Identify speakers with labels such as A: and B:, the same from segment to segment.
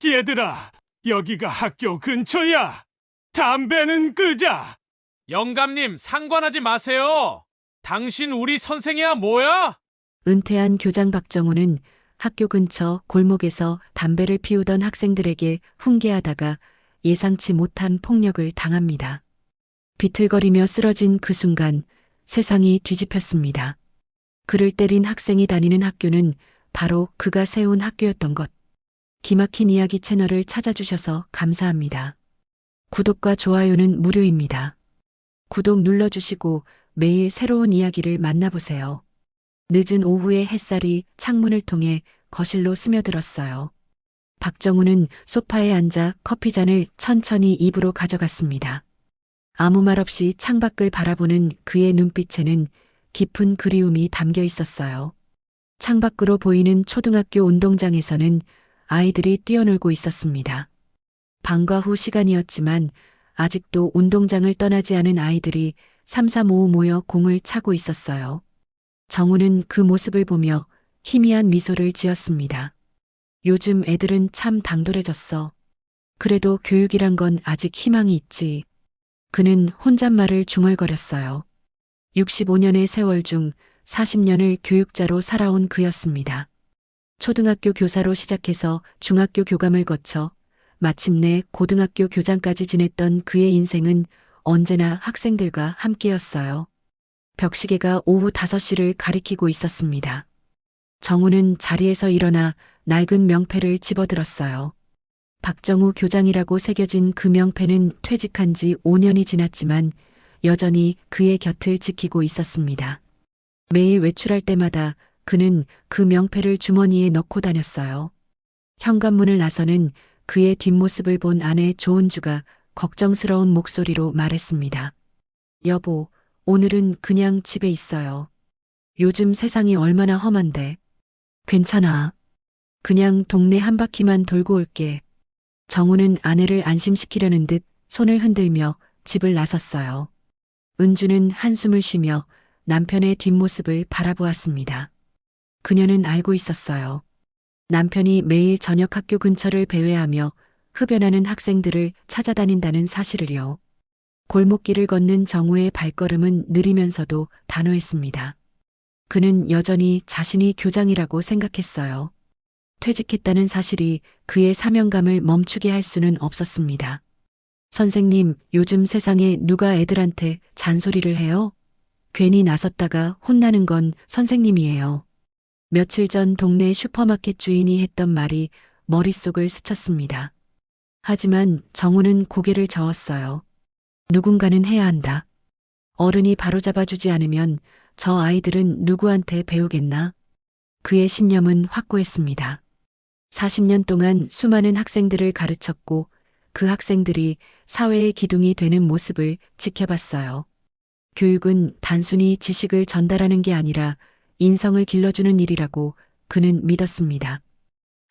A: 얘들아, 여기가 학교 근처야. 담배는 끄자.
B: 영감님, 상관하지 마세요. 당신 우리 선생이야 뭐야?
C: 은퇴한 교장 박정우는 학교 근처 골목에서 담배를 피우던 학생들에게 훈계하다가 예상치 못한 폭력을 당합니다. 비틀거리며 쓰러진 그 순간 세상이 뒤집혔습니다. 그를 때린 학생이 다니는 학교는 바로 그가 세운 학교였던 것. 기막힌 이야기 채널을 찾아주셔서 감사합니다. 구독과 좋아요는 무료입니다. 구독 눌러주시고 매일 새로운 이야기를 만나보세요. 늦은 오후의 햇살이 창문을 통해 거실로 스며들었어요. 박정우는 소파에 앉아 커피잔을 천천히 입으로 가져갔습니다. 아무 말 없이 창밖을 바라보는 그의 눈빛에는 깊은 그리움이 담겨 있었어요. 창밖으로 보이는 초등학교 운동장에서는 아이들이 뛰어놀고 있었습니다. 방과 후 시간이었지만 아직도 운동장을 떠나지 않은 아이들이 삼삼오오 모여 공을 차고 있었어요. 정우는 그 모습을 보며 희미한 미소를 지었습니다. 요즘 애들은 참 당돌해졌어. 그래도 교육이란 건 아직 희망이 있지. 그는 혼잣말을 중얼거렸어요. 65년의 세월 중 40년을 교육자로 살아온 그였습니다. 초등학교 교사로 시작해서 중학교 교감을 거쳐 마침내 고등학교 교장까지 지냈던 그의 인생은 언제나 학생들과 함께였어요. 벽시계가 오후 5시를 가리키고 있었습니다. 정우는 자리에서 일어나 낡은 명패를 집어들었어요. 박정우 교장이라고 새겨진 그 명패는 퇴직한 지 5년이 지났지만 여전히 그의 곁을 지키고 있었습니다. 매일 외출할 때마다 그는 그 명패를 주머니에 넣고 다녔어요. 현관문을 나서는 그의 뒷모습을 본 아내 조은주가 걱정스러운 목소리로 말했습니다. 여보, 오늘은 그냥 집에 있어요. 요즘 세상이 얼마나 험한데. 괜찮아. 그냥 동네 한 바퀴만 돌고 올게. 정우는 아내를 안심시키려는 듯 손을 흔들며 집을 나섰어요. 은주는 한숨을 쉬며 남편의 뒷모습을 바라보았습니다. 그녀는 알고 있었어요. 남편이 매일 저녁 학교 근처를 배회하며 흡연하는 학생들을 찾아다닌다는 사실을요. 골목길을 걷는 정우의 발걸음은 느리면서도 단호했습니다. 그는 여전히 자신이 교장이라고 생각했어요. 퇴직했다는 사실이 그의 사명감을 멈추게 할 수는 없었습니다. 선생님, 요즘 세상에 누가 애들한테 잔소리를 해요? 괜히 나섰다가 혼나는 건 선생님이에요. 며칠 전 동네 슈퍼마켓 주인이 했던 말이 머릿속을 스쳤습니다. 하지만 정우는 고개를 저었어요. 누군가는 해야 한다. 어른이 바로잡아주지 않으면 저 아이들은 누구한테 배우겠나? 그의 신념은 확고했습니다. 40년 동안 수많은 학생들을 가르쳤고 그 학생들이 사회의 기둥이 되는 모습을 지켜봤어요. 교육은 단순히 지식을 전달하는 게 아니라 인성을 길러주는 일이라고 그는 믿었습니다.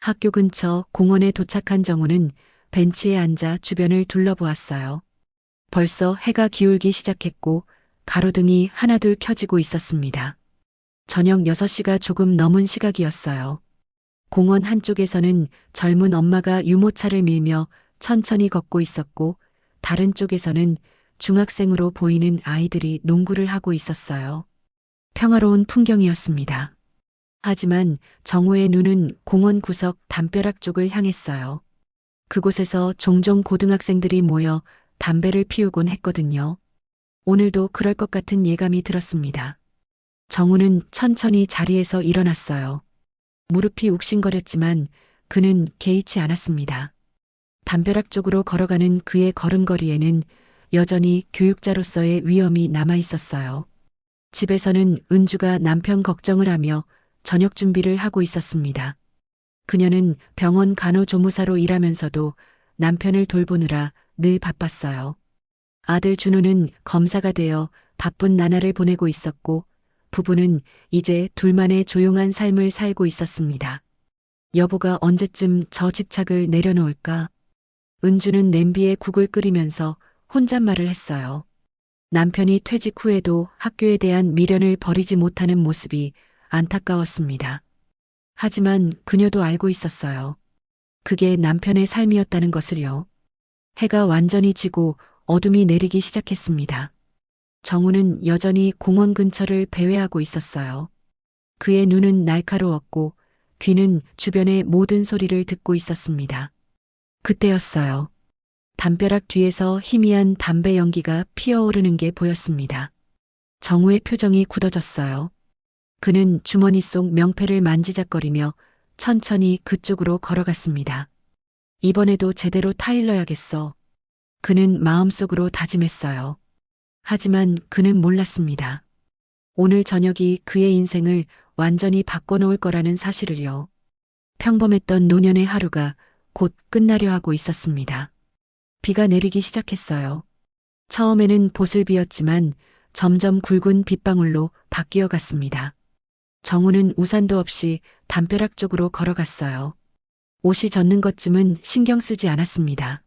C: 학교 근처 공원에 도착한 정우는 벤치에 앉아 주변을 둘러보았어요. 벌써 해가 기울기 시작했고 가로등이 하나둘 켜지고 있었습니다. 저녁 6시가 조금 넘은 시각이었어요. 공원 한쪽에서는 젊은 엄마가 유모차를 밀며 천천히 걷고 있었고 다른 쪽에서는 중학생으로 보이는 아이들이 농구를 하고 있었어요. 평화로운 풍경이었습니다. 하지만 정우의 눈은 공원 구석 담벼락 쪽을 향했어요. 그곳에서 종종 고등학생들이 모여 담배를 피우곤 했거든요. 오늘도 그럴 것 같은 예감이 들었습니다. 정우는 천천히 자리에서 일어났어요. 무릎이 욱신거렸지만 그는 개의치 않았습니다. 담벼락 쪽으로 걸어가는 그의 걸음걸이에는 여전히 교육자로서의 위엄이 남아 있었어요. 집에서는 은주가 남편 걱정을 하며 저녁 준비를 하고 있었습니다. 그녀는 병원 간호조무사로 일하면서도 남편을 돌보느라 늘 바빴어요. 아들 준우는 검사가 되어 바쁜 나날을 보내고 있었고 부부는 이제 둘만의 조용한 삶을 살고 있었습니다. 여보가 언제쯤 저 집착을 내려놓을까? 은주는 냄비에 국을 끓이면서 혼잣말을 했어요. 남편이 퇴직 후에도 학교에 대한 미련을 버리지 못하는 모습이 안타까웠습니다. 하지만 그녀도 알고 있었어요. 그게 남편의 삶이었다는 것을요. 해가 완전히 지고 어둠이 내리기 시작했습니다. 정우는 여전히 공원 근처를 배회하고 있었어요. 그의 눈은 날카로웠고 귀는 주변의 모든 소리를 듣고 있었습니다. 그때였어요. 담벼락 뒤에서 희미한 담배 연기가 피어오르는 게 보였습니다. 정우의 표정이 굳어졌어요. 그는 주머니 속 명패를 만지작거리며 천천히 그쪽으로 걸어갔습니다. 이번에도 제대로 타일러야겠어. 그는 마음속으로 다짐했어요. 하지만 그는 몰랐습니다. 오늘 저녁이 그의 인생을 완전히 바꿔놓을 거라는 사실을요. 평범했던 노년의 하루가 곧 끝나려 하고 있었습니다. 비가 내리기 시작했어요. 처음에는 보슬비였지만 점점 굵은 빗방울로 바뀌어 갔습니다. 정우는 우산도 없이 담벼락 쪽으로 걸어갔어요. 옷이 젖는 것쯤은 신경 쓰지 않았습니다.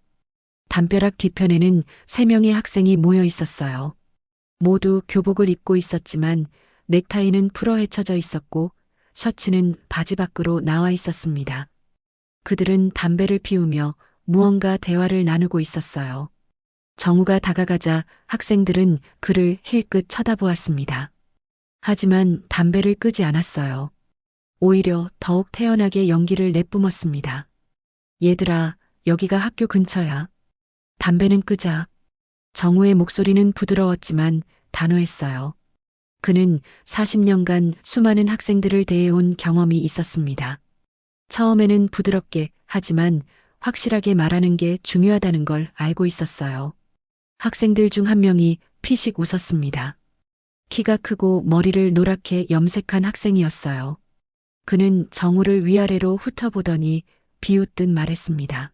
C: 담벼락 뒤편에는 3명의 학생이 모여 있었어요. 모두 교복을 입고 있었지만 넥타이는 풀어 헤쳐져 있었고 셔츠는 바지 밖으로 나와 있었습니다. 그들은 담배를 피우며 무언가 대화를 나누고 있었어요. 정우가 다가가자 학생들은 그를 힐끗 쳐다보았습니다. 하지만 담배를 끄지 않았어요. 오히려 더욱 태연하게 연기를 내뿜었습니다. 얘들아, 여기가 학교 근처야. 담배는 끄자. 정우의 목소리는 부드러웠지만 단호했어요. 그는 40년간 수많은 학생들을 대해온 경험이 있었습니다. 처음에는 부드럽게 하지만 확실하게 말하는 게 중요하다는 걸 알고 있었어요. 학생들 중 한 명이 피식 웃었습니다. 키가 크고 머리를 노랗게 염색한 학생이었어요. 그는 정우를 위아래로 훑어보더니 비웃듯 말했습니다.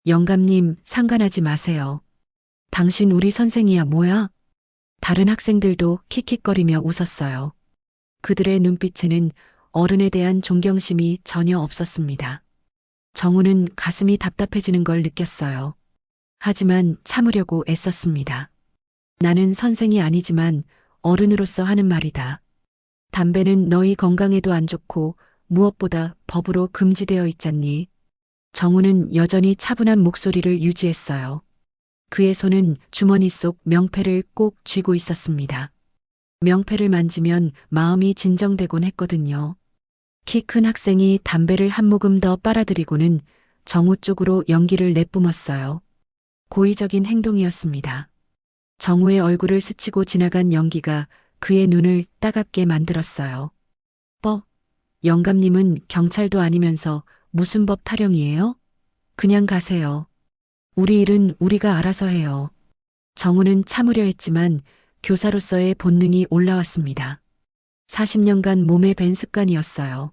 C: 영감님, 상관하지 마세요. 당신 우리 선생이야 뭐야? 다른 학생들도 킥킥거리며 웃었어요. 그들의 눈빛에는 어른에 대한 존경심이 전혀 없었습니다. 정우는 가슴이 답답해지는 걸 느꼈어요. 하지만 참으려고 애썼습니다. 나는 선생이 아니지만 어른으로서 하는 말이다. 담배는 너희 건강에도 안 좋고 무엇보다 법으로 금지되어 있잖니. 정우는 여전히 차분한 목소리를 유지했어요. 그의 손은 주머니 속 명패를 꼭 쥐고 있었습니다. 명패를 만지면 마음이 진정되곤 했거든요. 키 큰 학생이 담배를 한 모금 더 빨아들이고는 정우 쪽으로 연기를 내뿜었어요. 고의적인 행동이었습니다. 정우의 얼굴을 스치고 지나간 연기가 그의 눈을 따갑게 만들었어요. 영감님은 경찰도 아니면서 무슨 법 타령이에요? 그냥 가세요. 우리 일은 우리가 알아서 해요. 정우는 참으려 했지만 교사로서의 본능이 올라왔습니다. 40년간 몸에 밴 습관이었어요.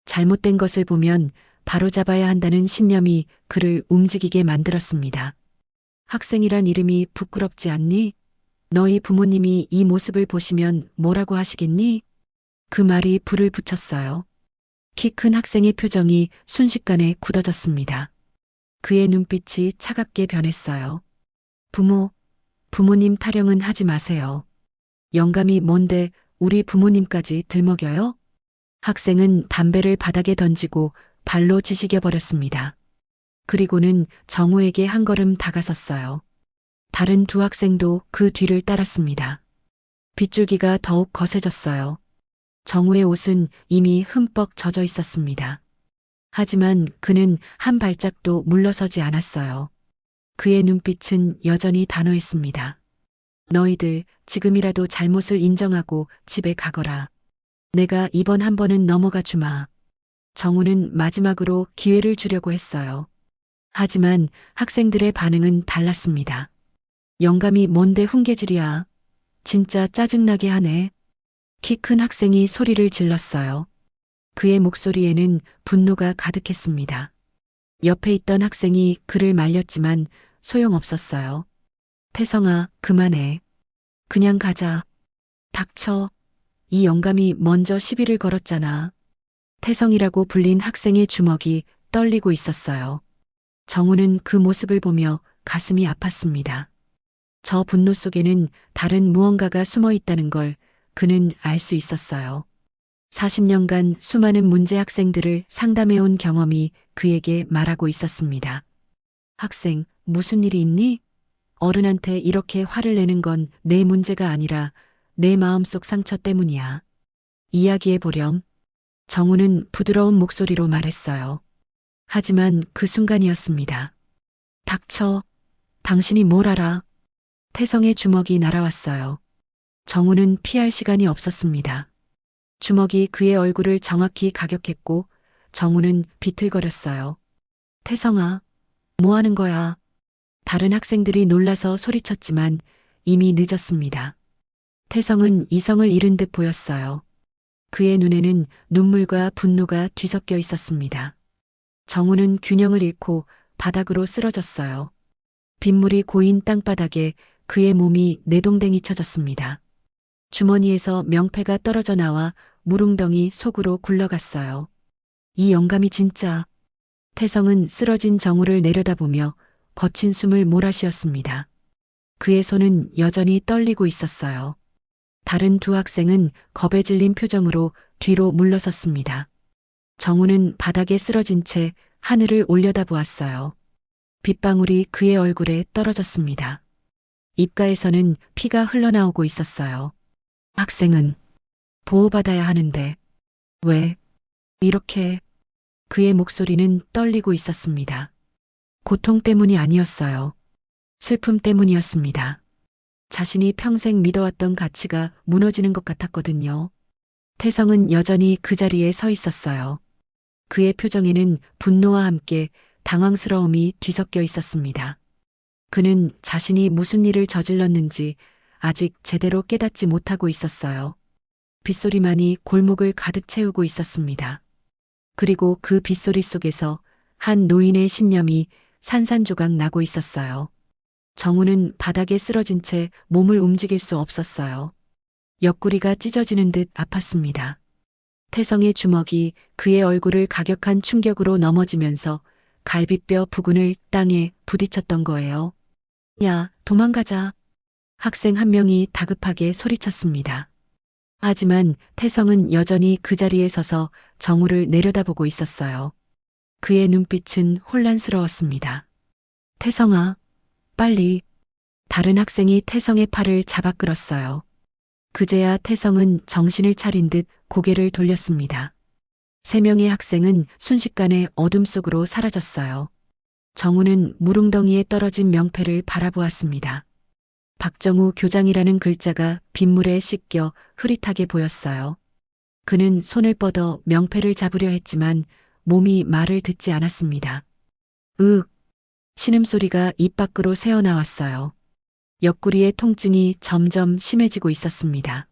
C: 잘못된 것을 보면 바로잡아야 한다는 신념이 그를 움직이게 만들었습니다. 학생이란 이름이 부끄럽지 않니? 너희 부모님이 이 모습을 보시면 뭐라고 하시겠니? 그 말이 불을 붙였어요. 키 큰 학생의 표정이 순식간에 굳어졌습니다. 그의 눈빛이 차갑게 변했어요. 부모님 타령은 하지 마세요. 영감이 뭔데 우리 부모님까지 들먹여요? 학생은 담배를 바닥에 던지고 발로 지지겨 버렸습니다. 그리고는 정우에게 한 걸음 다가섰어요. 다른 두 학생도 그 뒤를 따랐습니다. 빗줄기가 더욱 거세졌어요. 정우의 옷은 이미 흠뻑 젖어 있었습니다. 하지만 그는 한 발짝도 물러서지 않았어요. 그의 눈빛은 여전히 단호했습니다. 너희들 지금이라도 잘못을 인정하고 집에 가거라. 내가 이번 한 번은 넘어가 주마. 정우는 마지막으로 기회를 주려고 했어요. 하지만 학생들의 반응은 달랐습니다. 영감이 뭔데 훈계질이야. 진짜 짜증나게 하네. 키 큰 학생이 소리를 질렀어요. 그의 목소리에는 분노가 가득했습니다. 옆에 있던 학생이 그를 말렸지만 소용없었어요. 태성아, 그만해. 그냥 가자. 닥쳐. 이 영감이 먼저 시비를 걸었잖아. 태성이라고 불린 학생의 주먹이 떨리고 있었어요. 정우는 그 모습을 보며 가슴이 아팠습니다. 저 분노 속에는 다른 무언가가 숨어 있다는 걸 그는 알 수 있었어요. 40년간 수많은 문제 학생들을 상담해온 경험이 그에게 말하고 있었습니다. 학생, 무슨 일이 있니? 어른한테 이렇게 화를 내는 건 내 문제가 아니라 내 마음속 상처 때문이야. 이야기해 보렴. 정우는 부드러운 목소리로 말했어요. 하지만 그 순간이었습니다. 닥쳐. 당신이 뭘 알아? 태성의 주먹이 날아왔어요. 정우는 피할 시간이 없었습니다. 주먹이 그의 얼굴을 정확히 가격했고 정우는 비틀거렸어요. 태성아, 뭐 하는 거야? 다른 학생들이 놀라서 소리쳤지만 이미 늦었습니다. 태성은 이성을 잃은 듯 보였어요. 그의 눈에는 눈물과 분노가 뒤섞여 있었습니다. 정우는 균형을 잃고 바닥으로 쓰러졌어요. 빗물이 고인 땅바닥에 그의 몸이 내동댕이 쳐졌습니다. 주머니에서 명패가 떨어져 나와 무릉덩이 속으로 굴러갔어요. 이 영감이 진짜. 태성은 쓰러진 정우를 내려다보며 거친 숨을 몰아쉬었습니다. 그의 손은 여전히 떨리고 있었어요. 다른 두 학생은 겁에 질린 표정으로 뒤로 물러섰습니다. 정우는 바닥에 쓰러진 채 하늘을 올려다보았어요. 빗방울이 그의 얼굴에 떨어졌습니다. 입가에서는 피가 흘러나오고 있었어요. 학생은 보호받아야 하는데 왜 이렇게. 그의 목소리는 떨리고 있었습니다. 고통 때문이 아니었어요. 슬픔 때문이었습니다. 자신이 평생 믿어왔던 가치가 무너지는 것 같았거든요. 태성은 여전히 그 자리에 서 있었어요. 그의 표정에는 분노와 함께 당황스러움이 뒤섞여 있었습니다. 그는 자신이 무슨 일을 저질렀는지 아직 제대로 깨닫지 못하고 있었어요. 빗소리만이 골목을 가득 채우고 있었습니다. 그리고 그 빗소리 속에서 한 노인의 신념이 산산조각 나고 있었어요. 정우는 바닥에 쓰러진 채 몸을 움직일 수 없었어요. 옆구리가 찢어지는 듯 아팠습니다. 태성의 주먹이 그의 얼굴을 가격한 충격으로 넘어지면서 갈비뼈 부근을 땅에 부딪혔던 거예요. 야, 도망가자. 학생 한 명이 다급하게 소리쳤습니다. 하지만 태성은 여전히 그 자리에 서서 정우를 내려다보고 있었어요. 그의 눈빛은 혼란스러웠습니다. 태성아, 빨리. 다른 학생이 태성의 팔을 잡아 끌었어요. 그제야 태성은 정신을 차린 듯 고개를 돌렸습니다. 3명의 학생은 순식간에 어둠 속으로 사라졌어요. 정우는 무릉덩이에 떨어진 명패를 바라보았습니다. 박정우 교장이라는 글자가 빗물에 씻겨 흐릿하게 보였어요. 그는 손을 뻗어 명패를 잡으려 했지만 몸이 말을 듣지 않았습니다. 신음소리가 입 밖으로 새어나왔어요. 옆구리의 통증이 점점 심해지고 있었습니다.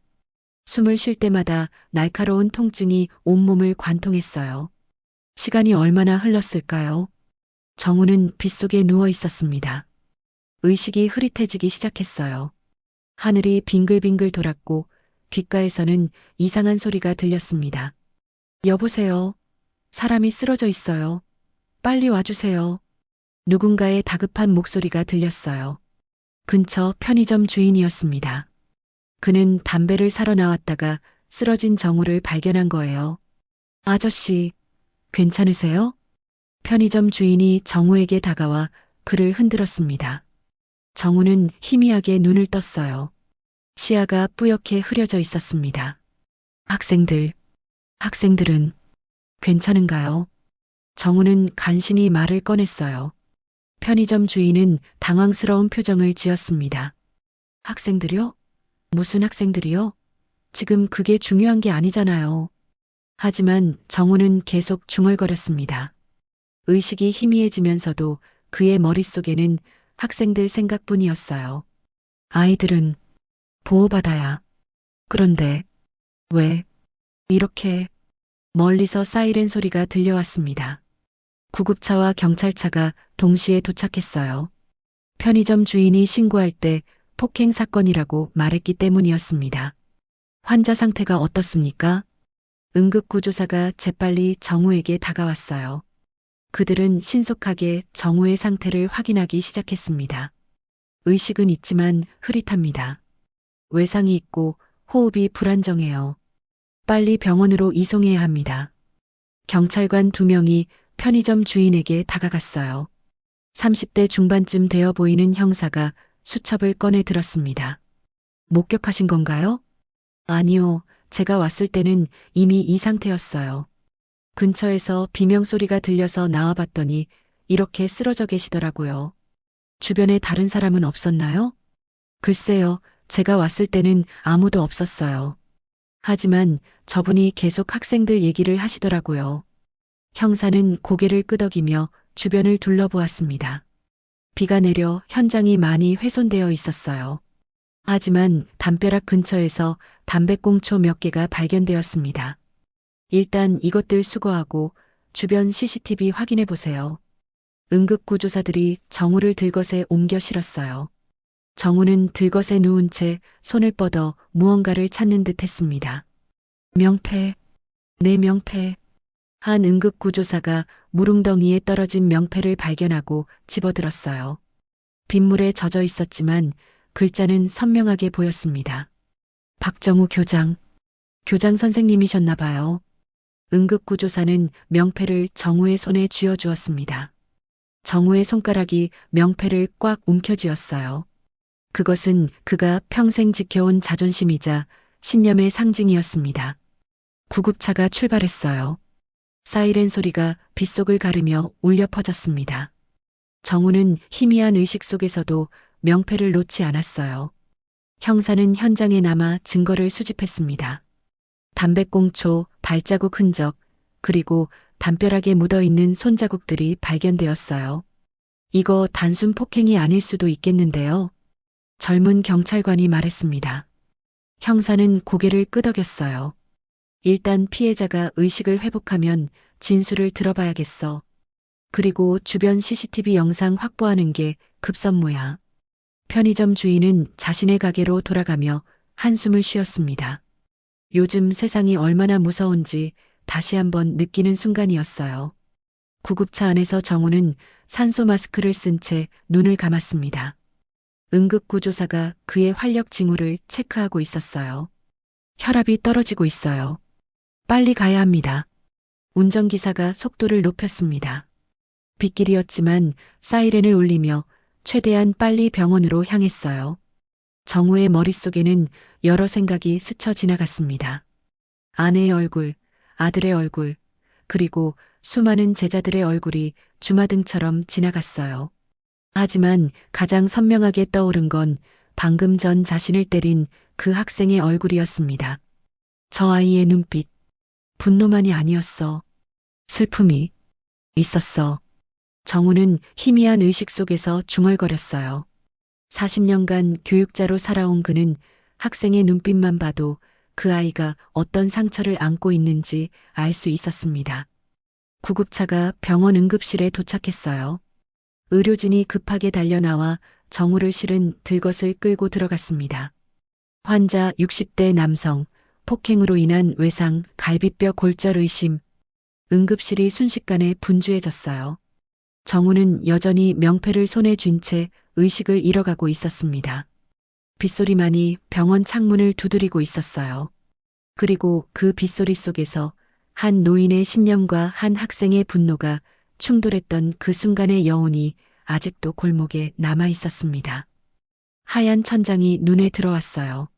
C: 숨을 쉴 때마다 날카로운 통증이 온몸을 관통했어요. 시간이 얼마나 흘렀을까요? 정우는 빗속에 누워 있었습니다. 의식이 흐릿해지기 시작했어요. 하늘이 빙글빙글 돌았고 귓가에서는 이상한 소리가 들렸습니다. 여보세요. 사람이 쓰러져 있어요. 빨리 와주세요. 누군가의 다급한 목소리가 들렸어요. 근처 편의점 주인이었습니다. 그는 담배를 사러 나왔다가 쓰러진 정우를 발견한 거예요. 아저씨, 괜찮으세요? 편의점 주인이 정우에게 다가와 그를 흔들었습니다. 정우는 희미하게 눈을 떴어요. 시야가 뿌옇게 흐려져 있었습니다. 학생들은 괜찮은가요? 정우는 간신히 말을 꺼냈어요. 편의점 주인은 당황스러운 표정을 지었습니다. 학생들이요? 무슨 학생들이요? 지금 그게 중요한 게 아니잖아요. 하지만 정우는 계속 중얼거렸습니다. 의식이 희미해지면서도 그의 머릿속에는 학생들 생각뿐이었어요. 아이들은 보호받아야. 그런데 왜 이렇게. 멀리서 사이렌 소리가 들려왔습니다. 구급차와 경찰차가 동시에 도착했어요. 편의점 주인이 신고할 때 폭행 사건이라고 말했기 때문이었습니다. 환자 상태가 어떻습니까? 응급구조사가 재빨리 정우에게 다가왔어요. 그들은 신속하게 정우의 상태를 확인하기 시작했습니다. 의식은 있지만 흐릿합니다. 외상이 있고 호흡이 불안정해요. 빨리 병원으로 이송해야 합니다. 경찰관 2명이 편의점 주인에게 다가갔어요. 30대 중반쯤 되어 보이는 형사가 수첩을 꺼내 들었습니다. 목격하신 건가요? 아니요. 제가 왔을 때는 이미 이 상태였어요. 근처에서 비명소리가 들려서 나와봤더니 이렇게 쓰러져 계시더라고요. 주변에 다른 사람은 없었나요? 글쎄요. 제가 왔을 때는 아무도 없었어요. 하지만 저분이 계속 학생들 얘기를 하시더라고요. 형사는 고개를 끄덕이며 주변을 둘러보았습니다. 비가 내려 현장이 많이 훼손되어 있었어요. 하지만 담벼락 근처에서 담배꽁초 몇 개가 발견되었습니다. 일단 이것들 수거하고 주변 CCTV 확인해 보세요. 응급구조사들이 정우를 들것에 옮겨 실었어요. 정우는 들것에 누운 채 손을 뻗어 무언가를 찾는 듯 했습니다. 명패, 내 명패. 한 응급구조사가 무릉덩이에 떨어진 명패를 발견하고 집어들었어요. 빗물에 젖어 있었지만 글자는 선명하게 보였습니다. 박정우 교장. 교장 선생님이셨나 봐요. 응급구조사는 명패를 정우의 손에 쥐어주었습니다. 정우의 손가락이 명패를 꽉 움켜쥐었어요. 그것은 그가 평생 지켜온 자존심이자 신념의 상징이었습니다. 구급차가 출발했어요. 사이렌 소리가 빗속을 가르며 울려 퍼졌습니다. 정우는 희미한 의식 속에서도 명패를 놓지 않았어요. 형사는 현장에 남아 증거를 수집했습니다. 담배꽁초, 발자국 흔적, 그리고 담벼락에 묻어있는 손자국들이 발견되었어요. 이거 단순 폭행이 아닐 수도 있겠는데요. 젊은 경찰관이 말했습니다. 형사는 고개를 끄덕였어요. 일단 피해자가 의식을 회복하면 진술을 들어봐야겠어. 그리고 주변 CCTV 영상 확보하는 게 급선무야. 편의점 주인은 자신의 가게로 돌아가며 한숨을 쉬었습니다. 요즘 세상이 얼마나 무서운지 다시 한번 느끼는 순간이었어요. 구급차 안에서 정우는 산소 마스크를 쓴 채 눈을 감았습니다. 응급구조사가 그의 활력 징후를 체크하고 있었어요. 혈압이 떨어지고 있어요. 빨리 가야 합니다. 운전기사가 속도를 높였습니다. 빗길이었지만 사이렌을 울리며 최대한 빨리 병원으로 향했어요. 정우의 머릿속에는 여러 생각이 스쳐 지나갔습니다. 아내의 얼굴, 아들의 얼굴, 그리고 수많은 제자들의 얼굴이 주마등처럼 지나갔어요. 하지만 가장 선명하게 떠오른 건 방금 전 자신을 때린 그 학생의 얼굴이었습니다. 저 아이의 눈빛, 분노만이 아니었어. 슬픔이 있었어. 정우는 희미한 의식 속에서 중얼거렸어요. 40년간 교육자로 살아온 그는 학생의 눈빛만 봐도 그 아이가 어떤 상처를 안고 있는지 알 수 있었습니다. 구급차가 병원 응급실에 도착했어요. 의료진이 급하게 달려나와 정우를 실은 들것을 끌고 들어갔습니다. 환자 60대 남성, 폭행으로 인한 외상, 갈비뼈 골절 의심. 응급실이 순식간에 분주해졌어요. 정우는 여전히 명패를 손에 쥔 채 의식을 잃어가고 있었습니다. 빗소리만이 병원 창문을 두드리고 있었어요. 그리고 그 빗소리 속에서 한 노인의 신념과 한 학생의 분노가 충돌했던 그 순간의 여운이 아직도 골목에 남아 있었습니다. 하얀 천장이 눈에 들어왔어요.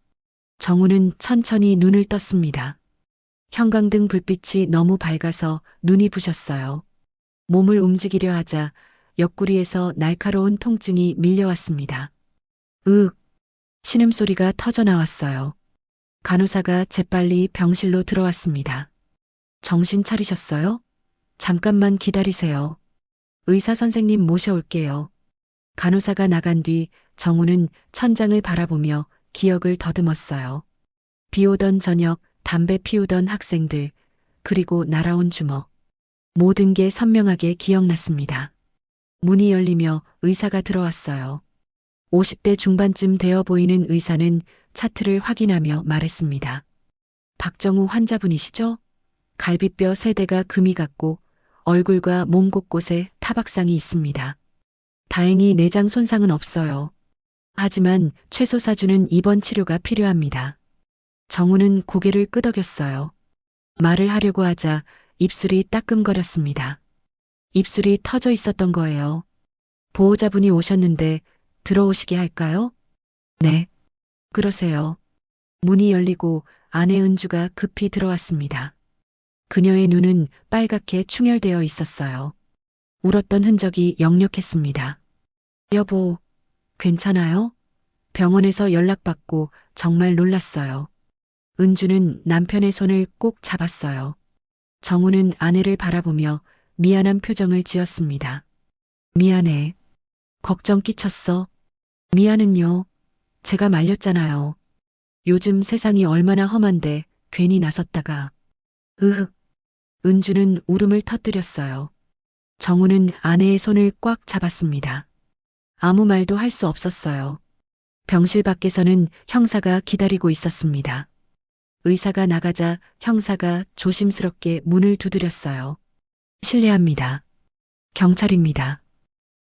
C: 정우는 천천히 눈을 떴습니다. 형광등 불빛이 너무 밝아서 눈이 부셨어요. 몸을 움직이려 하자 옆구리에서 날카로운 통증이 밀려왔습니다. 신음소리가 터져나왔어요. 간호사가 재빨리 병실로 들어왔습니다. 정신 차리셨어요? 잠깐만 기다리세요. 의사 선생님 모셔올게요. 간호사가 나간 뒤 정우는 천장을 바라보며 기억을 더듬었어요. 비 오던 저녁, 담배 피우던 학생들, 그리고 날아온 주먹. 모든 게 선명하게 기억났습니다. 문이 열리며 의사가 들어왔어요. 50대 중반쯤 되어 보이는 의사는 차트를 확인하며 말했습니다. 박정우 환자분이시죠? 갈비뼈 3대가 금이 갔고 얼굴과 몸 곳곳에 타박상이 있습니다. 다행히 내장 손상은 없어요. 하지만 최소 4주는 입원 치료가 필요합니다. 정우는 고개를 끄덕였어요. 말을 하려고 하자 입술이 따끔거렸습니다. 입술이 터져 있었던 거예요. 보호자분이 오셨는데 들어오시게 할까요? 네. 그러세요. 문이 열리고 아내 은주가 급히 들어왔습니다. 그녀의 눈은 빨갛게 충혈되어 있었어요. 울었던 흔적이 역력했습니다. 여보, 괜찮아요? 병원에서 연락받고 정말 놀랐어요. 은주는 남편의 손을 꼭 잡았어요. 정우는 아내를 바라보며 미안한 표정을 지었습니다. 미안해. 걱정 끼쳤어. 미안은요. 제가 말렸잖아요. 요즘 세상이 얼마나 험한데 괜히 나섰다가. 으흑. 은주는 울음을 터뜨렸어요. 정우는 아내의 손을 꽉 잡았습니다. 아무 말도 할 수 없었어요. 병실 밖에서는 형사가 기다리고 있었습니다. 의사가 나가자 형사가 조심스럽게 문을 두드렸어요. 실례합니다. 경찰입니다.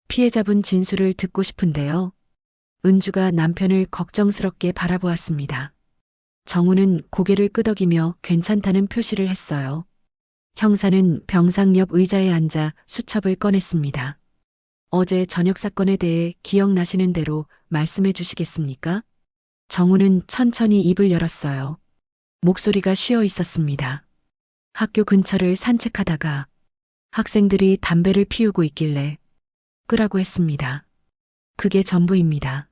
C: 피해자분 진술을 듣고 싶은데요. 은주가 남편을 걱정스럽게 바라보았습니다. 정우는 고개를 끄덕이며 괜찮다는 표시를 했어요. 형사는 병상 옆 의자에 앉아 수첩을 꺼냈습니다. 어제 저녁 사건에 대해 기억나시는 대로 말씀해 주시겠습니까? 정우는 천천히 입을 열었어요. 목소리가 쉬어 있었습니다. 학교 근처를 산책하다가 학생들이 담배를 피우고 있길래 끄라고 했습니다. 그게 전부입니다.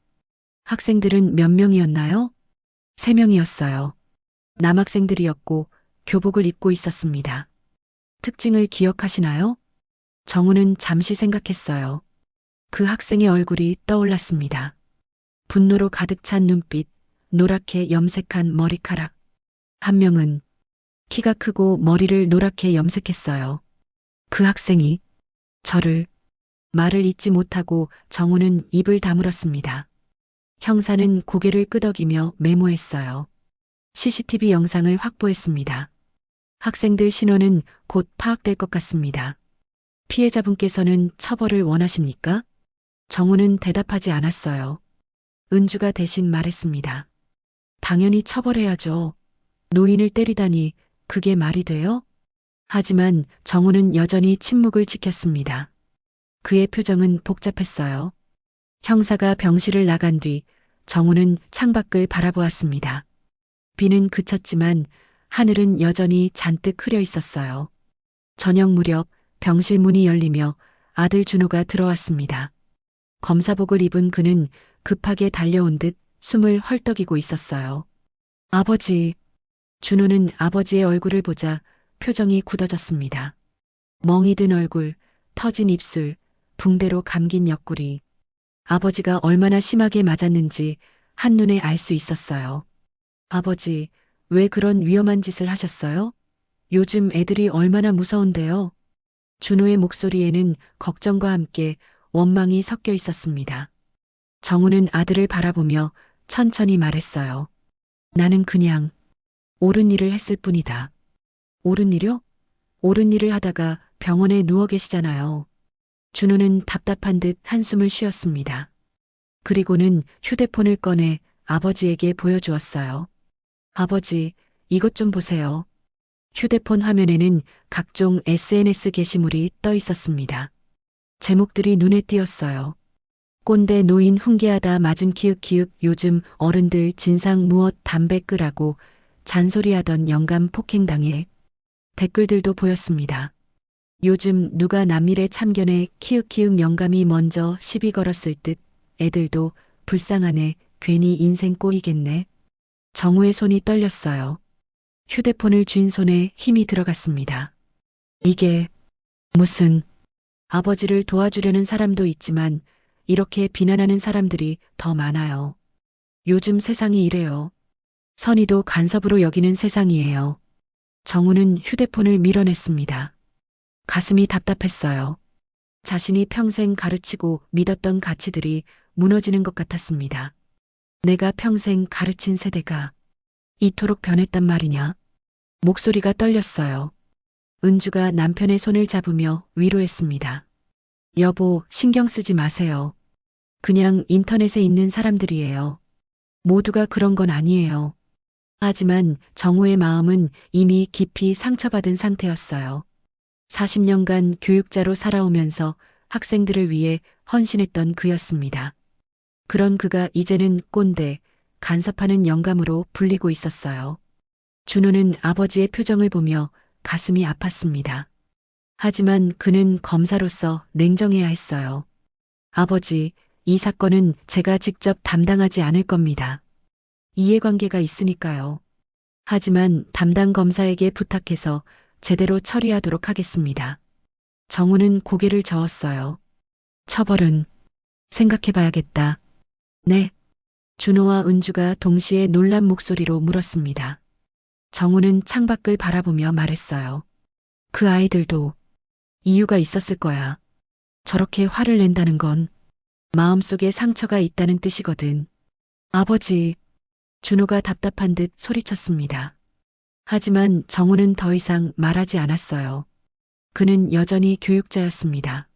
C: 학생들은 몇 명이었나요? 3명이었어요. 남학생들이었고 교복을 입고 있었습니다. 특징을 기억하시나요? 정우는 잠시 생각했어요. 그 학생의 얼굴이 떠올랐습니다. 분노로 가득 찬 눈빛, 노랗게 염색한 머리카락. 한 명은 키가 크고 머리를 노랗게 염색했어요. 그 학생이 저를 말을 잇지 못하고 정우는 입을 다물었습니다. 형사는 고개를 끄덕이며 메모했어요. CCTV 영상을 확보했습니다. 학생들 신원은 곧 파악될 것 같습니다. 피해자분께서는 처벌을 원하십니까? 정우는 대답하지 않았어요. 은주가 대신 말했습니다. 당연히 처벌해야죠. 노인을 때리다니 그게 말이 돼요? 하지만 정우는 여전히 침묵을 지켰습니다. 그의 표정은 복잡했어요. 형사가 병실을 나간 뒤 정우는 창밖을 바라보았습니다. 비는 그쳤지만 하늘은 여전히 잔뜩 흐려 있었어요. 저녁 무렵 병실 문이 열리며 아들 준호가 들어왔습니다. 검사복을 입은 그는 급하게 달려온 듯 숨을 헐떡이고 있었어요. 아버지. 준호는 아버지의 얼굴을 보자 표정이 굳어졌습니다. 멍이 든 얼굴, 터진 입술, 붕대로 감긴 옆구리. 아버지가 얼마나 심하게 맞았는지 한눈에 알 수 있었어요. 아버지, 왜 그런 위험한 짓을 하셨어요? 요즘 애들이 얼마나 무서운데요? 준호의 목소리에는 걱정과 함께 원망이 섞여 있었습니다. 정우는 아들을 바라보며 천천히 말했어요. 나는 그냥 옳은 일을 했을 뿐이다. 옳은 일요? 옳은 일을 하다가 병원에 누워 계시잖아요. 준호는 답답한 듯 한숨을 쉬었습니다. 그리고는 휴대폰을 꺼내 아버지에게 보여주었어요. 아버지, 이것 좀 보세요. 휴대폰 화면에는 각종 SNS 게시물이 떠 있었습니다. 제목들이 눈에 띄었어요. 꼰대 노인 훈계하다 맞음 키읔키읔 요즘 어른들 진상 무엇 담배 끄라고 잔소리하던 영감 폭행당해. 댓글들도 보였습니다. 요즘 누가 남일의 참견에 키읔키읔 영감이 먼저 시비 걸었을 듯 애들도 불쌍하네 괜히 인생 꼬이겠네. 정우의 손이 떨렸어요. 휴대폰을 쥔 손에 힘이 들어갔습니다. 이게 무슨 아버지를 도와주려는 사람도 있지만 이렇게 비난하는 사람들이 더 많아요. 요즘 세상이 이래요. 선의도 간섭으로 여기는 세상이에요. 정우는 휴대폰을 밀어냈습니다. 가슴이 답답했어요. 자신이 평생 가르치고 믿었던 가치들이 무너지는 것 같았습니다. 내가 평생 가르친 세대가 이토록 변했단 말이냐? 목소리가 떨렸어요. 은주가 남편의 손을 잡으며 위로했습니다. 여보, 신경 쓰지 마세요. 그냥 인터넷에 있는 사람들이에요. 모두가 그런 건 아니에요. 하지만 정우의 마음은 이미 깊이 상처받은 상태였어요. 40년간 교육자로 살아오면서 학생들을 위해 헌신했던 그였습니다. 그런 그가 이제는 꼰대, 간섭하는 영감으로 불리고 있었어요. 준호는 아버지의 표정을 보며 가슴이 아팠습니다. 하지만 그는 검사로서 냉정해야 했어요. 아버지, 이 사건은 제가 직접 담당하지 않을 겁니다. 이해관계가 있으니까요. 하지만 담당 검사에게 부탁해서 제대로 처리하도록 하겠습니다. 정우는 고개를 저었어요. 처벌은 생각해봐야겠다. 네. 준호와 은주가 동시에 놀란 목소리로 물었습니다. 정우는 창밖을 바라보며 말했어요. 그 아이들도 이유가 있었을 거야. 저렇게 화를 낸다는 건 마음속에 상처가 있다는 뜻이거든. 아버지, 준호가 답답한 듯 소리쳤습니다. 하지만 정우는 더 이상 말하지 않았어요. 그는 여전히 교육자였습니다.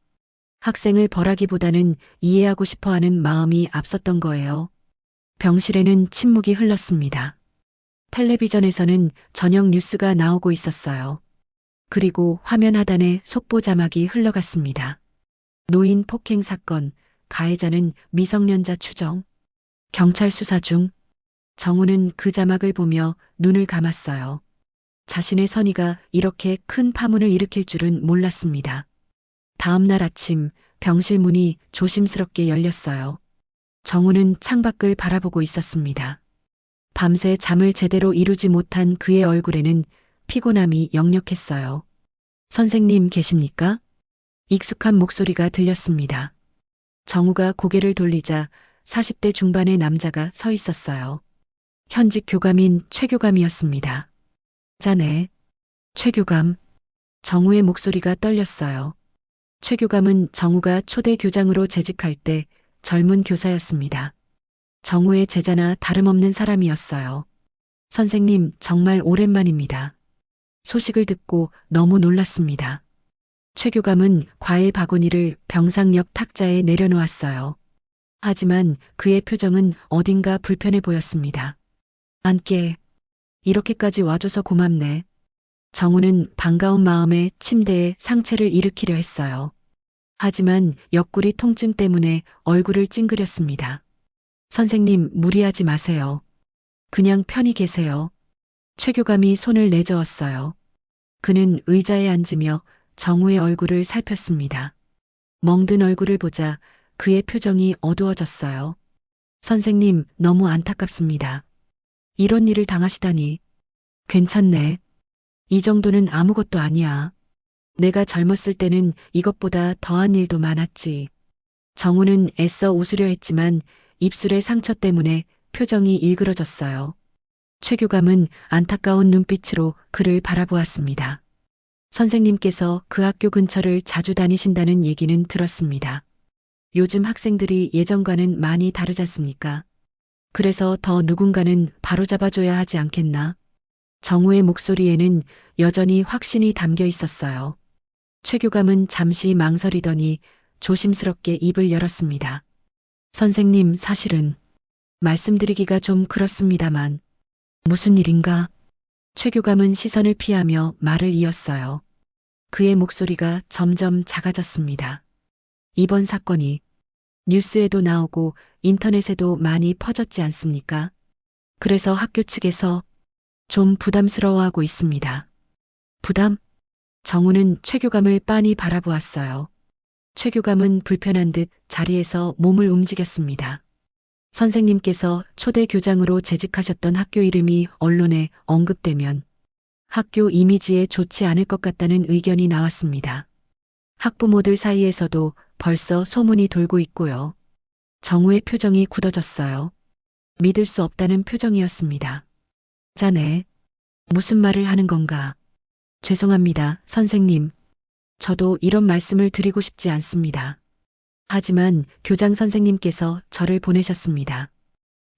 C: 학생을 벌하기보다는 이해하고 싶어 하는 마음이 앞섰던 거예요. 병실에는 침묵이 흘렀습니다. 텔레비전에서는 저녁 뉴스가 나오고 있었어요. 그리고 화면 하단에 속보 자막이 흘러갔습니다. 노인 폭행 사건, 가해자는 미성년자 추정. 경찰 수사 중. 정우는 그 자막을 보며 눈을 감았어요. 자신의 선의가 이렇게 큰 파문을 일으킬 줄은 몰랐습니다. 다음 날 아침 병실 문이 조심스럽게 열렸어요. 정우는 창밖을 바라보고 있었습니다. 밤새 잠을 제대로 이루지 못한 그의 얼굴에는 피곤함이 역력했어요. 선생님 계십니까? 익숙한 목소리가 들렸습니다. 정우가 고개를 돌리자 40대 중반의 남자가 서 있었어요. 현직 교감인 최 교감이었습니다. 자네, 최 교감. 정우의 목소리가 떨렸어요. 최 교감은 정우가 초대 교장으로 재직할 때 젊은 교사였습니다. 정우의 제자나 다름없는 사람이었어요. 선생님, 정말 오랜만입니다. 소식을 듣고 너무 놀랐습니다. 최 교감은 과일 바구니를 병상 옆 탁자에 내려놓았어요. 하지만 그의 표정은 어딘가 불편해 보였습니다. 앉게. 이렇게까지 와줘서 고맙네. 정우는 반가운 마음에 침대에 상체를 일으키려 했어요. 하지만 옆구리 통증 때문에 얼굴을 찡그렸습니다. 선생님, 무리하지 마세요. 그냥 편히 계세요. 최 교감이 손을 내저었어요. 그는 의자에 앉으며 정우의 얼굴을 살폈습니다. 멍든 얼굴을 보자 그의 표정이 어두워졌어요. 선생님, 너무 안타깝습니다. 이런 일을 당하시다니. 괜찮네. 이 정도는 아무것도 아니야. 내가 젊었을 때는 이것보다 더한 일도 많았지. 정우는 애써 웃으려 했지만 입술의 상처 때문에 표정이 일그러졌어요. 최 교감은 안타까운 눈빛으로 그를 바라보았습니다. 선생님께서 그 학교 근처를 자주 다니신다는 얘기는 들었습니다. 요즘 학생들이 예전과는 많이 다르지 않습니까? 그래서 더 누군가는 바로잡아줘야 하지 않겠나? 정우의 목소리에는 여전히 확신이 담겨 있었어요. 최 교감은 잠시 망설이더니 조심스럽게 입을 열었습니다. 선생님, 사실은 말씀드리기가 좀 그렇습니다만 무슨 일인가? 최 교감은 시선을 피하며 말을 이었어요. 그의 목소리가 점점 작아졌습니다. 이번 사건이 뉴스에도 나오고 인터넷에도 많이 퍼졌지 않습니까? 그래서 학교 측에서 좀 부담스러워하고 있습니다. 부담? 정우는 최 교감을 빤히 바라보았어요. 최 교감은 불편한 듯 자리에서 몸을 움직였습니다. 선생님께서 초대 교장으로 재직하셨던 학교 이름이 언론에 언급되면 학교 이미지에 좋지 않을 것 같다는 의견이 나왔습니다. 학부모들 사이에서도 벌써 소문이 돌고 있고요. 정우의 표정이 굳어졌어요. 믿을 수 없다는 표정이었습니다. 자네, 무슨 말을 하는 건가? 죄송합니다, 선생님. 저도 이런 말씀을 드리고 싶지 않습니다. 하지만 교장 선생님께서 저를 보내셨습니다.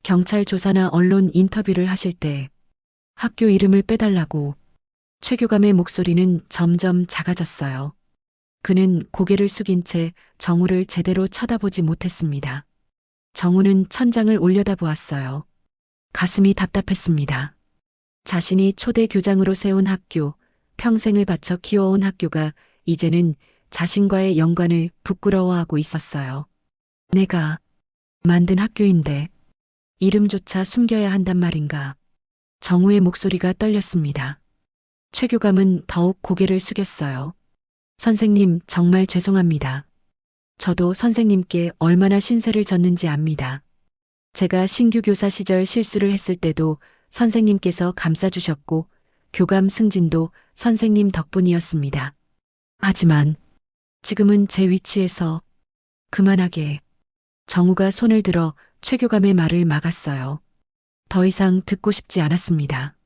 C: 경찰 조사나 언론 인터뷰를 하실 때 학교 이름을 빼달라고. 최 교감의 목소리는 점점 작아졌어요. 그는 고개를 숙인 채 정우를 제대로 쳐다보지 못했습니다. 정우는 천장을 올려다보았어요. 가슴이 답답했습니다. 자신이 초대 교장으로 세운 학교, 평생을 바쳐 키워온 학교가 이제는 자신과의 연관을 부끄러워하고 있었어요. 내가 만든 학교인데 이름조차 숨겨야 한단 말인가. 정우의 목소리가 떨렸습니다. 최 교감은 더욱 고개를 숙였어요. 선생님, 정말 죄송합니다. 저도 선생님께 얼마나 신세를 졌는지 압니다. 제가 신규 교사 시절 실수를 했을 때도 선생님께서 감싸주셨고 교감 승진도 선생님 덕분이었습니다. 하지만 지금은 제 위치에서 그만하게. 정우가 손을 들어 최 교감의 말을 막았어요. 더 이상 듣고 싶지 않았습니다.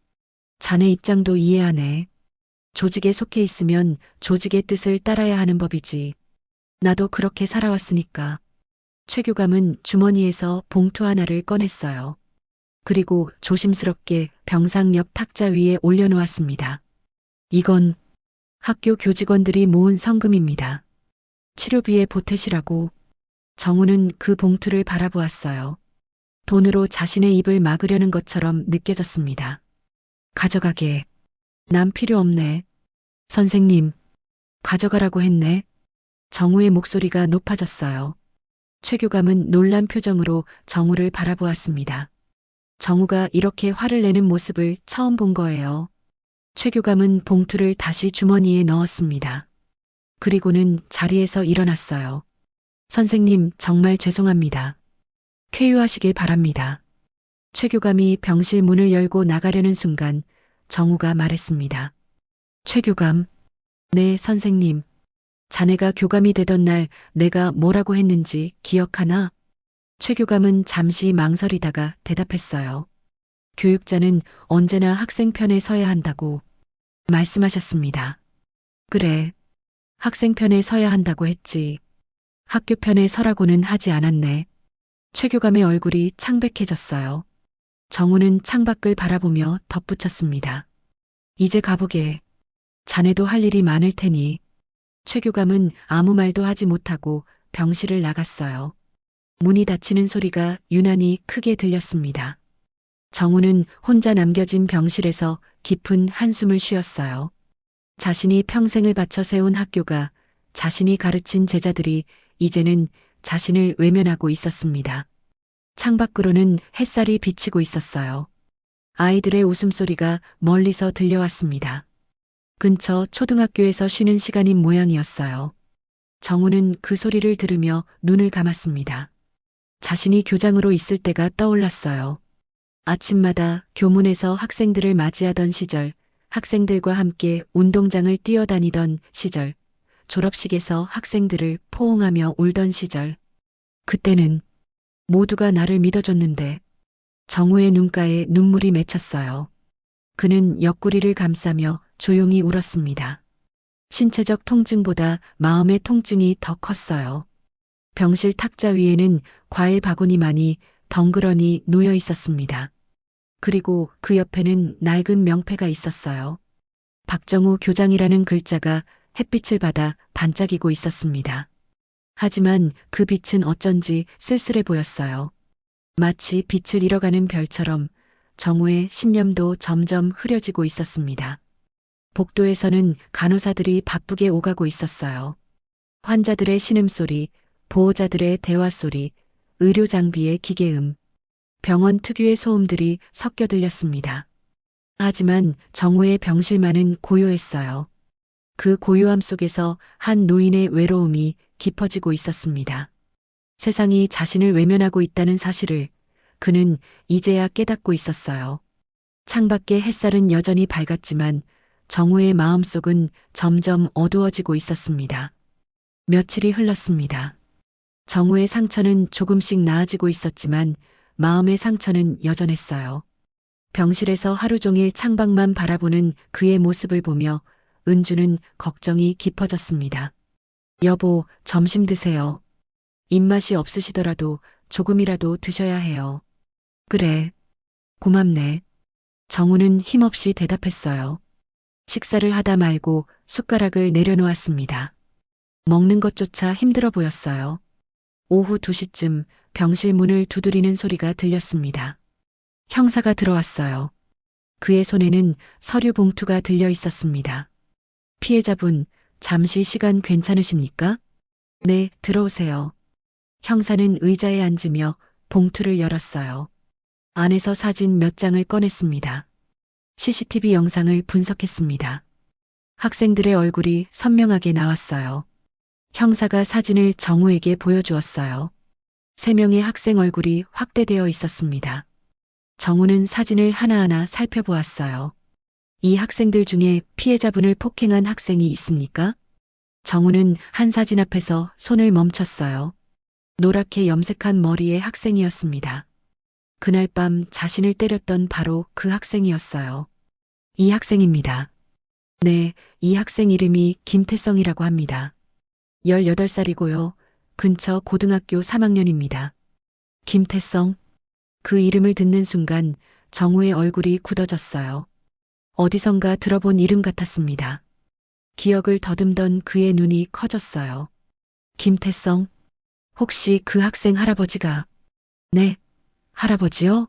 C: 자네 입장도 이해하네. 조직에 속해 있으면 조직의 뜻을 따라야 하는 법이지. 나도 그렇게 살아왔으니까. 최 교감은 주머니에서 봉투 하나를 꺼냈어요. 그리고 조심스럽게 병상 옆 탁자 위에 올려놓았습니다. 이건 학교 교직원들이 모은 성금입니다. 치료비에 보태시라고. 정우는 그 봉투를 바라보았어요. 돈으로 자신의 입을 막으려는 것처럼 느껴졌습니다. 가져가게. 난 필요 없네. 선생님, 가져가라고 했네. 정우의 목소리가 높아졌어요. 최 교감은 놀란 표정으로 정우를 바라보았습니다. 정우가 이렇게 화를 내는 모습을 처음 본 거예요. 최 교감은 봉투를 다시 주머니에 넣었습니다. 그리고는 자리에서 일어났어요. 선생님, 정말 죄송합니다. 쾌유하시길 바랍니다. 최 교감이 병실 문을 열고 나가려는 순간 정우가 말했습니다. 최 교감, 네, 선생님. 자네가 교감이 되던 날 내가 뭐라고 했는지 기억하나? 최 교감은 잠시 망설이다가 대답했어요. 교육자는 언제나 학생 편에 서야 한다고 말씀하셨습니다. 그래, 학생 편에 서야 한다고 했지. 학교 편에 서라고는 하지 않았네. 최 교감의 얼굴이 창백해졌어요. 정우는 창밖을 바라보며 덧붙였습니다. 이제 가보게. 자네도 할 일이 많을 테니. 최 교감은 아무 말도 하지 못하고 병실을 나갔어요. 문이 닫히는 소리가 유난히 크게 들렸습니다. 정우는 혼자 남겨진 병실에서 깊은 한숨을 쉬었어요. 자신이 평생을 바쳐 세운 학교가, 자신이 가르친 제자들이 이제는 자신을 외면하고 있었습니다. 창밖으로는 햇살이 비치고 있었어요. 아이들의 웃음소리가 멀리서 들려왔습니다. 근처 초등학교에서 쉬는 시간인 모양이었어요. 정우는 그 소리를 들으며 눈을 감았습니다. 자신이 교장으로 있을 때가 떠올랐어요. 아침마다 교문에서 학생들을 맞이하던 시절, 학생들과 함께 운동장을 뛰어다니던 시절, 졸업식에서 학생들을 포옹하며 울던 시절. 그때는 모두가 나를 믿어줬는데 정우의 눈가에 눈물이 맺혔어요. 그는 옆구리를 감싸며 조용히 울었습니다. 신체적 통증보다 마음의 통증이 더 컸어요. 병실 탁자 위에는 과일 바구니만이 덩그러니 놓여 있었습니다. 그리고 그 옆에는 낡은 명패가 있었어요. 박정우 교장이라는 글자가 햇빛을 받아 반짝이고 있었습니다. 하지만 그 빛은 어쩐지 쓸쓸해 보였어요. 마치 빛을 잃어가는 별처럼 정우의 신념도 점점 흐려지고 있었습니다. 복도에서는 간호사들이 바쁘게 오가고 있었어요. 환자들의 신음소리, 보호자들의 대화소리, 의료 장비의 기계음, 병원 특유의 소음들이 섞여 들렸습니다. 하지만 정우의 병실만은 고요했어요. 그 고요함 속에서 한 노인의 외로움이 깊어지고 있었습니다. 세상이 자신을 외면하고 있다는 사실을 그는 이제야 깨닫고 있었어요. 창밖의 햇살은 여전히 밝았지만 정우의 마음속은 점점 어두워지고 있었습니다. 며칠이 흘렀습니다. 정우의 상처는 조금씩 나아지고 있었지만 마음의 상처는 여전했어요. 병실에서 하루 종일 창밖만 바라보는 그의 모습을 보며 은주는 걱정이 깊어졌습니다. 여보, 점심 드세요. 입맛이 없으시더라도 조금이라도 드셔야 해요. 그래. 고맙네. 정우는 힘없이 대답했어요. 식사를 하다 말고 숟가락을 내려놓았습니다. 먹는 것조차 힘들어 보였어요. 오후 2시쯤 병실 문을 두드리는 소리가 들렸습니다. 형사가 들어왔어요. 그의 손에는 서류 봉투가 들려 있었습니다. 피해자분, 잠시 시간 괜찮으십니까? 네, 들어오세요. 형사는 의자에 앉으며 봉투를 열었어요. 안에서 사진 몇 장을 꺼냈습니다. CCTV 영상을 분석했습니다. 학생들의 얼굴이 선명하게 나왔어요. 형사가 사진을 정우에게 보여주었어요. 3명의 학생 얼굴이 확대되어 있었습니다. 정우는 사진을 하나하나 살펴보았어요. 이 학생들 중에 피해자분을 폭행한 학생이 있습니까? 정우는 한 사진 앞에서 손을 멈췄어요. 노랗게 염색한 머리의 학생이었습니다. 그날 밤 자신을 때렸던 바로 그 학생이었어요. 이 학생입니다. 네, 이 학생 이름이 김태성이라고 합니다. 18살이고요. 근처 고등학교 3학년입니다. 김태성. 그 이름을 듣는 순간 정우의 얼굴이 굳어졌어요. 어디선가 들어본 이름 같았습니다. 기억을 더듬던 그의 눈이 커졌어요. 김태성. 혹시 그 학생 할아버지가... 네, 할아버지요?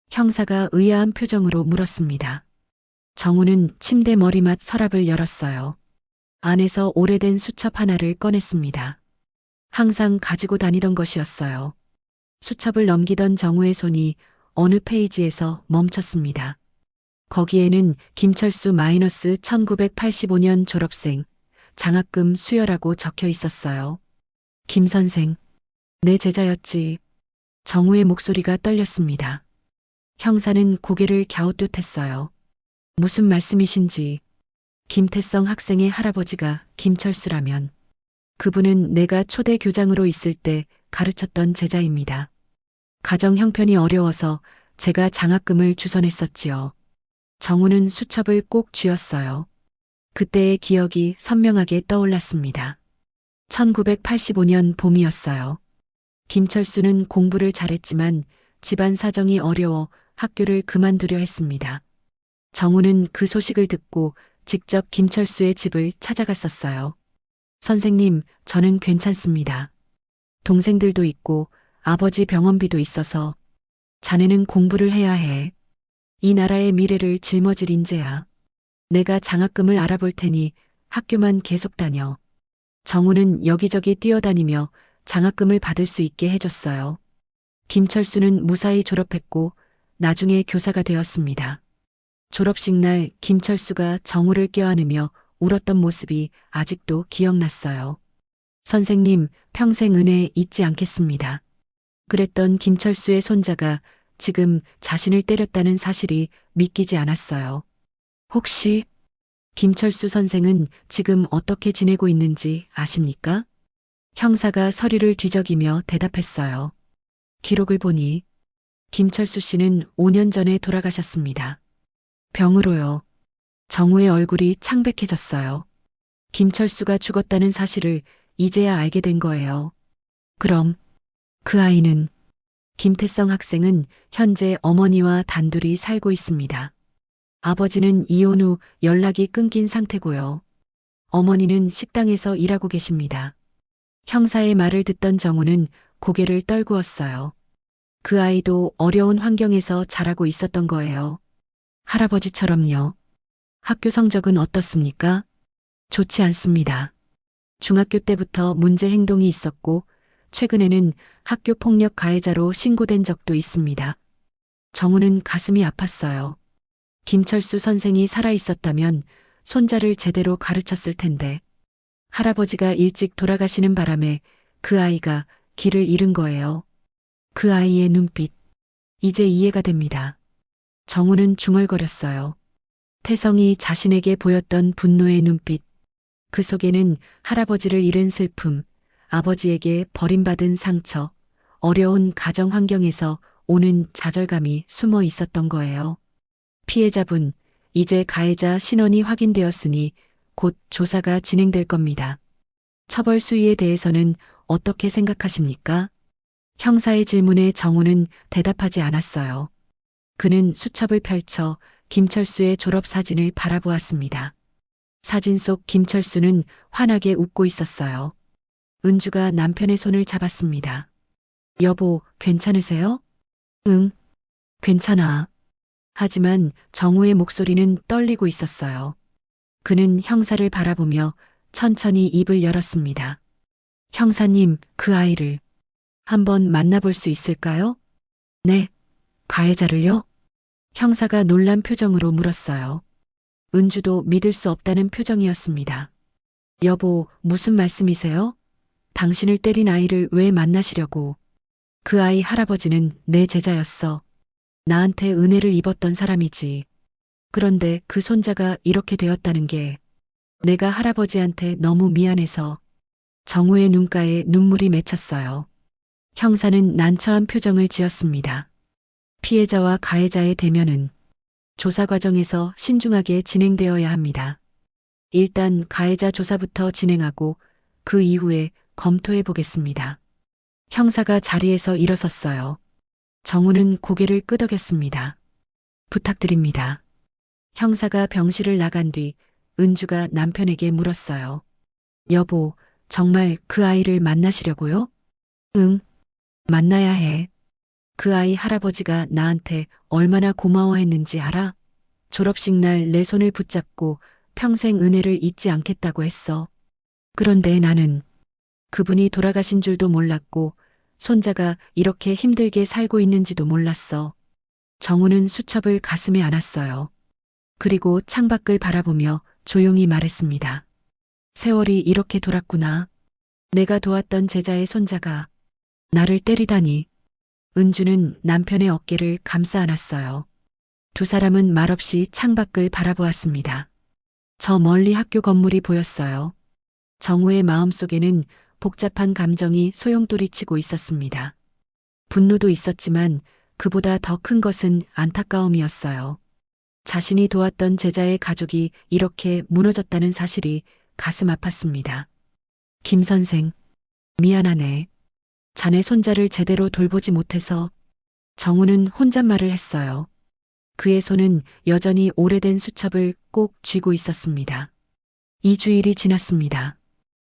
C: 형사가 의아한 표정으로 물었습니다. 정우는 침대 머리맡 서랍을 열었어요. 안에서 오래된 수첩 하나를 꺼냈습니다. 항상 가지고 다니던 것이었어요. 수첩을 넘기던 정우의 손이 어느 페이지에서 멈췄습니다. 거기에는 김철수 마이너스 1985년 졸업생, 장학금 수여라고 적혀 있었어요. 김 선생, 내 제자였지. 정우의 목소리가 떨렸습니다. 형사는 고개를 갸웃듯했어요. 무슨 말씀이신지. 김태성 학생의 할아버지가 김철수라면 그분은 내가 초대 교장으로 있을 때 가르쳤던 제자입니다. 가정 형편이 어려워서 제가 장학금을 주선했었지요. 정우는 수첩을 꼭 쥐었어요. 그때의 기억이 선명하게 떠올랐습니다. 1985년 봄이었어요. 김철수는 공부를 잘했지만 집안 사정이 어려워 학교를 그만두려 했습니다. 정우는 그 소식을 듣고 직접 김철수의 집을 찾아갔었어요. 선생님, 저는 괜찮습니다. 동생들도 있고 아버지 병원비도 있어서 자네는 공부를 해야 해. 이 나라의 미래를 짊어질 인재야. 내가 장학금을 알아볼 테니 학교만 계속 다녀. 정우는 여기저기 뛰어다니며 장학금을 받을 수 있게 해줬어요. 김철수는 무사히 졸업했고 나중에 교사가 되었습니다. 졸업식 날 김철수가 정우를 껴안으며 울었던 모습이 아직도 기억났어요. 선생님, 평생 은혜 잊지 않겠습니다. 그랬던 김철수의 손자가 지금 자신을 때렸다는 사실이 믿기지 않았어요. 혹시 김철수 선생은 지금 어떻게 지내고 있는지 아십니까? 형사가 서류를 뒤적이며 대답했어요. 기록을 보니 김철수 씨는 5년 전에 돌아가셨습니다. 병으로요. 정우의 얼굴이 창백해졌어요. 김철수가 죽었다는 사실을 이제야 알게 된 거예요. 그럼 그 아이는? 김태성 학생은 현재 어머니와 단둘이 살고 있습니다. 아버지는 이혼 후 연락이 끊긴 상태고요. 어머니는 식당에서 일하고 계십니다. 형사의 말을 듣던 정우는 고개를 떨구었어요. 그 아이도 어려운 환경에서 자라고 있었던 거예요. 할아버지처럼요. 학교 성적은 어떻습니까? 좋지 않습니다. 중학교 때부터 문제 행동이 있었고 최근에는 학교 폭력 가해자로 신고된 적도 있습니다. 정우는 가슴이 아팠어요. 김철수 선생이 살아있었다면 손자를 제대로 가르쳤을 텐데 할아버지가 일찍 돌아가시는 바람에 그 아이가 길을 잃은 거예요. 그 아이의 눈빛, 이제 이해가 됩니다. 정우는 중얼거렸어요. 태성이 자신에게 보였던 분노의 눈빛, 그 속에는 할아버지를 잃은 슬픔, 아버지에게 버림받은 상처, 어려운 가정 환경에서 오는 좌절감이 숨어 있었던 거예요. 피해자분, 이제 가해자 신원이 확인되었으니 곧 조사가 진행될 겁니다. 처벌 수위에 대해서는 어떻게 생각하십니까? 형사의 질문에 정우는 대답하지 않았어요. 그는 수첩을 펼쳐 김철수의 졸업 사진을 바라보았습니다. 사진 속 김철수는 환하게 웃고 있었어요. 은주가 남편의 손을 잡았습니다. 여보, 괜찮으세요? 응, 괜찮아. 하지만 정우의 목소리는 떨리고 있었어요. 그는 형사를 바라보며 천천히 입을 열었습니다. 형사님, 그 아이를 한번 만나볼 수 있을까요? 네. 가해자를요? 형사가 놀란 표정으로 물었어요. 은주도 믿을 수 없다는 표정이었습니다. 여보, 무슨 말씀이세요? 당신을 때린 아이를 왜 만나시려고? 그 아이 할아버지는 내 제자였어. 나한테 은혜를 입었던 사람이지. 그런데 그 손자가 이렇게 되었다는 게 내가 할아버지한테 너무 미안해서. 정우의 눈가에 눈물이 맺혔어요. 형사는 난처한 표정을 지었습니다. 피해자와 가해자의 대면은 조사 과정에서 신중하게 진행되어야 합니다. 일단 가해자 조사부터 진행하고 그 이후에 검토해 보겠습니다. 형사가 자리에서 일어섰어요. 정우는 고개를 끄덕였습니다. 부탁드립니다. 형사가 병실을 나간 뒤 은주가 남편에게 물었어요. 여보, 정말 그 아이를 만나시려고요? 응, 만나야 해. 그 아이 할아버지가 나한테 얼마나 고마워했는지 알아? 졸업식 날 내 손을 붙잡고 평생 은혜를 잊지 않겠다고 했어. 그런데 나는 그분이 돌아가신 줄도 몰랐고 손자가 이렇게 힘들게 살고 있는지도 몰랐어. 정우는 수첩을 가슴에 안았어요. 그리고 창밖을 바라보며 조용히 말했습니다. 세월이 이렇게 돌았구나. 내가 도왔던 제자의 손자가 나를 때리다니. 은주는 남편의 어깨를 감싸 안았어요. 두 사람은 말없이 창밖을 바라보았습니다. 저 멀리 학교 건물이 보였어요. 정우의 마음속에는 복잡한 감정이 소용돌이치고 있었습니다. 분노도 있었지만 그보다 더 큰 것은 안타까움이었어요. 자신이 도왔던 제자의 가족이 이렇게 무너졌다는 사실이 가슴 아팠습니다. 김 선생, 미안하네. 자네 손자를 제대로 돌보지 못해서. 정우는 혼잣말을 했어요. 그의 손은 여전히 오래된 수첩을 꼭 쥐고 있었습니다. 2주일이 지났습니다.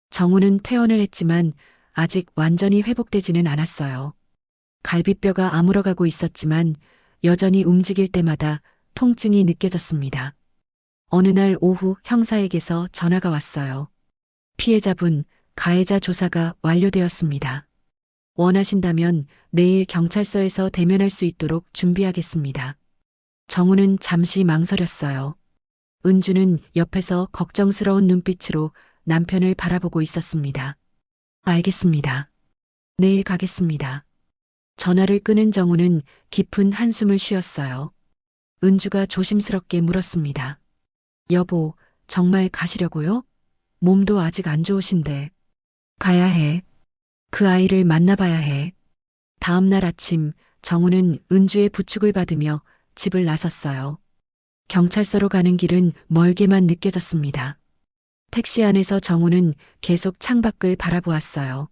C: 정우는 퇴원을 했지만 아직 완전히 회복되지는 않았어요. 갈비뼈가 아물어가고 있었지만 여전히 움직일 때마다 통증이 느껴졌습니다. 어느 날 오후 형사에게서 전화가 왔어요. 피해자분, 가해자 조사가 완료되었습니다. 원하신다면 내일 경찰서에서 대면할 수 있도록 준비하겠습니다. 정우는 잠시 망설였어요. 은주는 옆에서 걱정스러운 눈빛으로 남편을 바라보고 있었습니다. 알겠습니다. 내일 가겠습니다. 전화를 끊은 정우는 깊은 한숨을 쉬었어요. 은주가 조심스럽게 물었습니다. 여보, 정말 가시려고요? 몸도 아직 안 좋으신데. 가야 해. 그 아이를 만나봐야 해. 다음 날 아침 정우는 은주의 부축을 받으며 집을 나섰어요. 경찰서로 가는 길은 멀게만 느껴졌습니다. 택시 안에서 정우는 계속 창밖을 바라보았어요.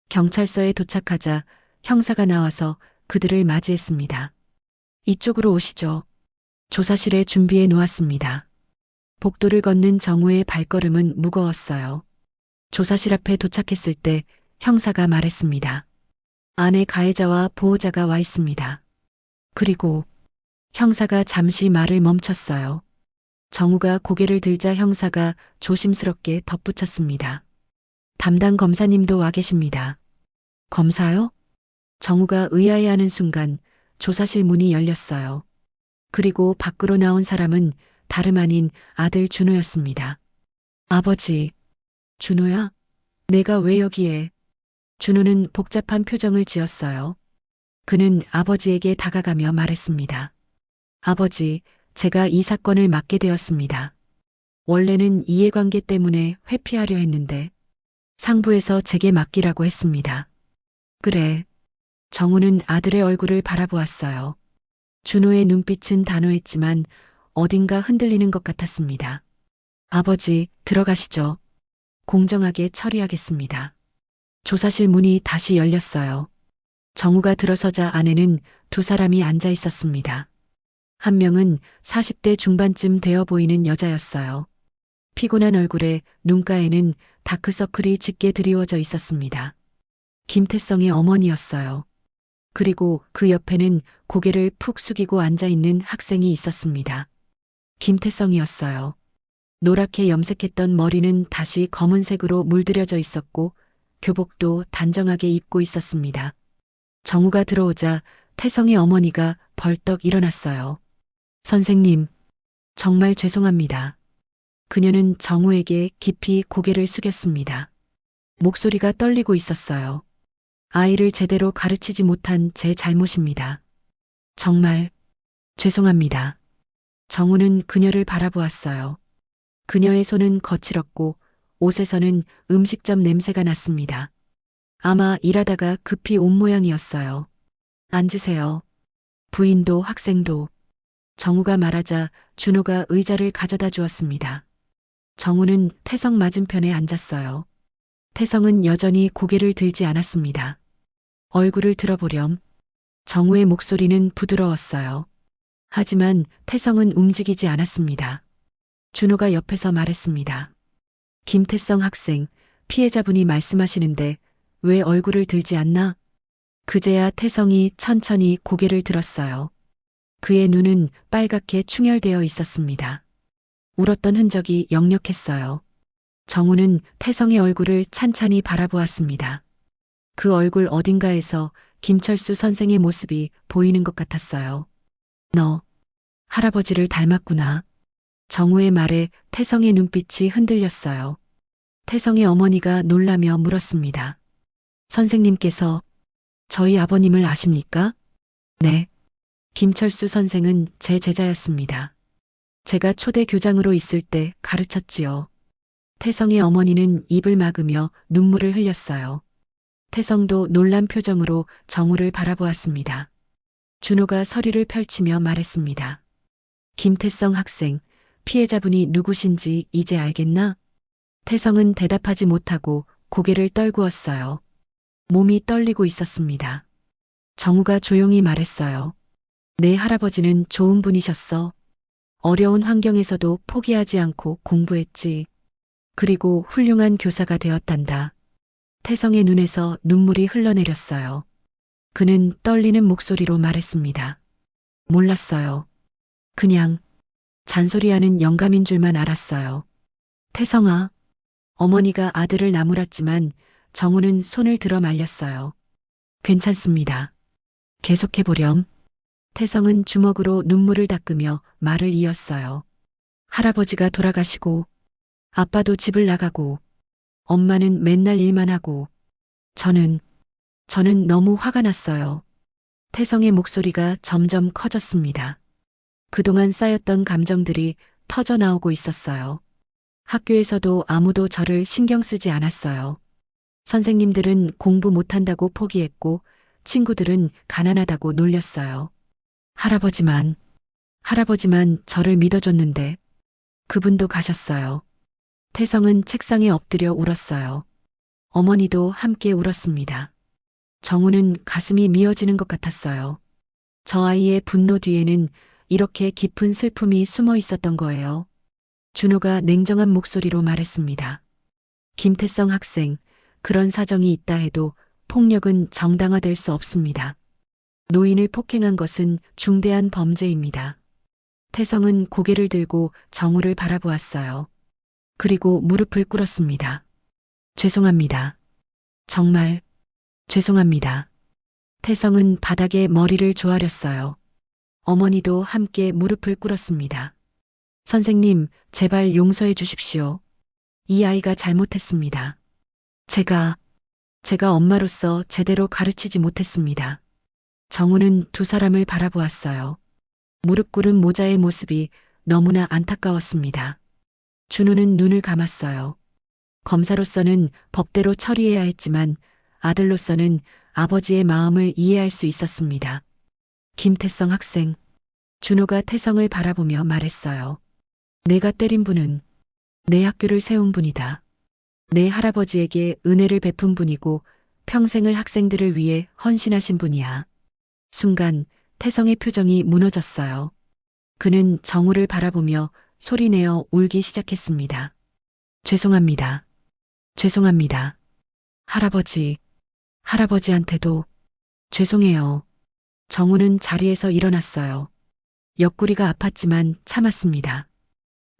C: 경찰서에 도착하자 형사가 나와서 그들을 맞이했습니다. 이쪽으로 오시죠. 조사실에 준비해 놓았습니다. 복도를 걷는 정우의 발걸음은 무거웠어요. 조사실 앞에 도착했을 때 형사가 말했습니다. 안에 가해자와 보호자가 와 있습니다. 그리고 형사가 잠시 말을 멈췄어요. 정우가 고개를 들자 형사가 조심스럽게 덧붙였습니다. 담당 검사님도 와 계십니다. 검사요? 정우가 의아해하는 순간 조사실 문이 열렸어요. 그리고 밖으로 나온 사람은 다름 아닌 아들 준호였습니다. 아버지, 준호야? 내가 왜 여기에? 준호는 복잡한 표정을 지었어요. 그는 아버지에게 다가가며 말했습니다. 아버지, 제가 이 사건을 맡게 되었습니다. 원래는 이해관계 때문에 회피하려 했는데 상부에서 제게 맡기라고 했습니다. 그래. 정우는 아들의 얼굴을 바라보았어요. 준호의 눈빛은 단호했지만 어딘가 흔들리는 것 같았습니다. 아버지, 들어가시죠. 공정하게 처리하겠습니다. 조사실 문이 다시 열렸어요. 정우가 들어서자 안에는 두 사람이 앉아 있었습니다. 한 명은 40대 중반쯤 되어 보이는 여자였어요. 피곤한 얼굴에 눈가에는 다크서클이 짙게 드리워져 있었습니다. 김태성의 어머니였어요. 그리고 그 옆에는 고개를 푹 숙이고 앉아 있는 학생이 있었습니다. 김태성이었어요. 노랗게 염색했던 머리는 다시 검은색으로 물들여져 있었고 교복도 단정하게 입고 있었습니다. 정우가 들어오자 태성의 어머니가 벌떡 일어났어요. 선생님, 정말 죄송합니다. 그녀는 정우에게 깊이 고개를 숙였습니다. 목소리가 떨리고 있었어요. 아이를 제대로 가르치지 못한 제 잘못입니다. 정말 죄송합니다. 정우는 그녀를 바라보았어요. 그녀의 손은 거칠었고 옷에서는 음식점 냄새가 났습니다. 아마 일하다가 급히 온 모양이었어요. 앉으세요. 부인도 학생도. 정우가 말하자 준호가 의자를 가져다 주었습니다. 정우는 태성 맞은편에 앉았어요. 태성은 여전히 고개를 들지 않았습니다. 얼굴을 들어보렴. 정우의 목소리는 부드러웠어요. 하지만 태성은 움직이지 않았습니다. 준호가 옆에서 말했습니다. 김태성 학생, 피해자분이 말씀하시는데 왜 얼굴을 들지 않나? 그제야 태성이 천천히 고개를 들었어요. 그의 눈은 빨갛게 충혈되어 있었습니다. 울었던 흔적이 역력했어요. 정우는 태성의 얼굴을 찬찬히 바라보았습니다. 그 얼굴 어딘가에서 김철수 선생의 모습이 보이는 것 같았어요. 너, 할아버지를 닮았구나. 정우의 말에 태성의 눈빛이 흔들렸어요. 태성의 어머니가 놀라며 물었습니다. 선생님께서 저희 아버님을 아십니까? 네. 김철수 선생은 제 제자였습니다. 제가 초대 교장으로 있을 때 가르쳤지요. 태성의 어머니는 입을 막으며 눈물을 흘렸어요. 태성도 놀란 표정으로 정우를 바라보았습니다. 준호가 서류를 펼치며 말했습니다. 김태성 학생, 피해자분이 누구신지 이제 알겠나? 태성은 대답하지 못하고 고개를 떨구었어요. 몸이 떨리고 있었습니다. 정우가 조용히 말했어요. 내 할아버지는 좋은 분이셨어. 어려운 환경에서도 포기하지 않고 공부했지. 그리고 훌륭한 교사가 되었단다. 태성의 눈에서 눈물이 흘러내렸어요. 그는 떨리는 목소리로 말했습니다. 몰랐어요. 그냥 잔소리하는 영감인 줄만 알았어요. 태성아. 어머니가 아들을 나무랐지만 정우는 손을 들어 말렸어요. 괜찮습니다. 계속해보렴. 태성은 주먹으로 눈물을 닦으며 말을 이었어요. 할아버지가 돌아가시고 아빠도 집을 나가고 엄마는 맨날 일만 하고 저는 너무 화가 났어요. 태성의 목소리가 점점 커졌습니다. 그동안 쌓였던 감정들이 터져 나오고 있었어요. 학교에서도 아무도 저를 신경 쓰지 않았어요. 선생님들은 공부 못한다고 포기했고 친구들은 가난하다고 놀렸어요. 할아버지만 저를 믿어줬는데 그분도 가셨어요. 태성은 책상에 엎드려 울었어요. 어머니도 함께 울었습니다. 정우는 가슴이 미어지는 것 같았어요. 저 아이의 분노 뒤에는 이렇게 깊은 슬픔이 숨어 있었던 거예요. 준호가 냉정한 목소리로 말했습니다. 김태성 학생, 그런 사정이 있다 해도 폭력은 정당화될 수 없습니다. 노인을 폭행한 것은 중대한 범죄입니다. 태성은 고개를 들고 정우를 바라보았어요. 그리고 무릎을 꿇었습니다. 죄송합니다. 정말 죄송합니다. 태성은 바닥에 머리를 조아렸어요. 어머니도 함께 무릎을 꿇었습니다. 선생님, 제발 용서해 주십시오. 이 아이가 잘못했습니다. 제가 엄마로서 제대로 가르치지 못했습니다. 정우는 두 사람을 바라보았어요. 무릎 꿇은 모자의 모습이 너무나 안타까웠습니다. 준호는 눈을 감았어요. 검사로서는 법대로 처리해야 했지만 아들로서는 아버지의 마음을 이해할 수 있었습니다. 김태성 학생, 준호가 태성을 바라보며 말했어요. 내가 때린 분은 내 학교를 세운 분이다. 내 할아버지에게 은혜를 베푼 분이고 평생을 학생들을 위해 헌신하신 분이야. 순간 태성의 표정이 무너졌어요. 그는 정우를 바라보며 소리내어 울기 시작했습니다. 죄송합니다. 죄송합니다. 할아버지한테도 죄송해요. 정우는 자리에서 일어났어요. 옆구리가 아팠지만 참았습니다.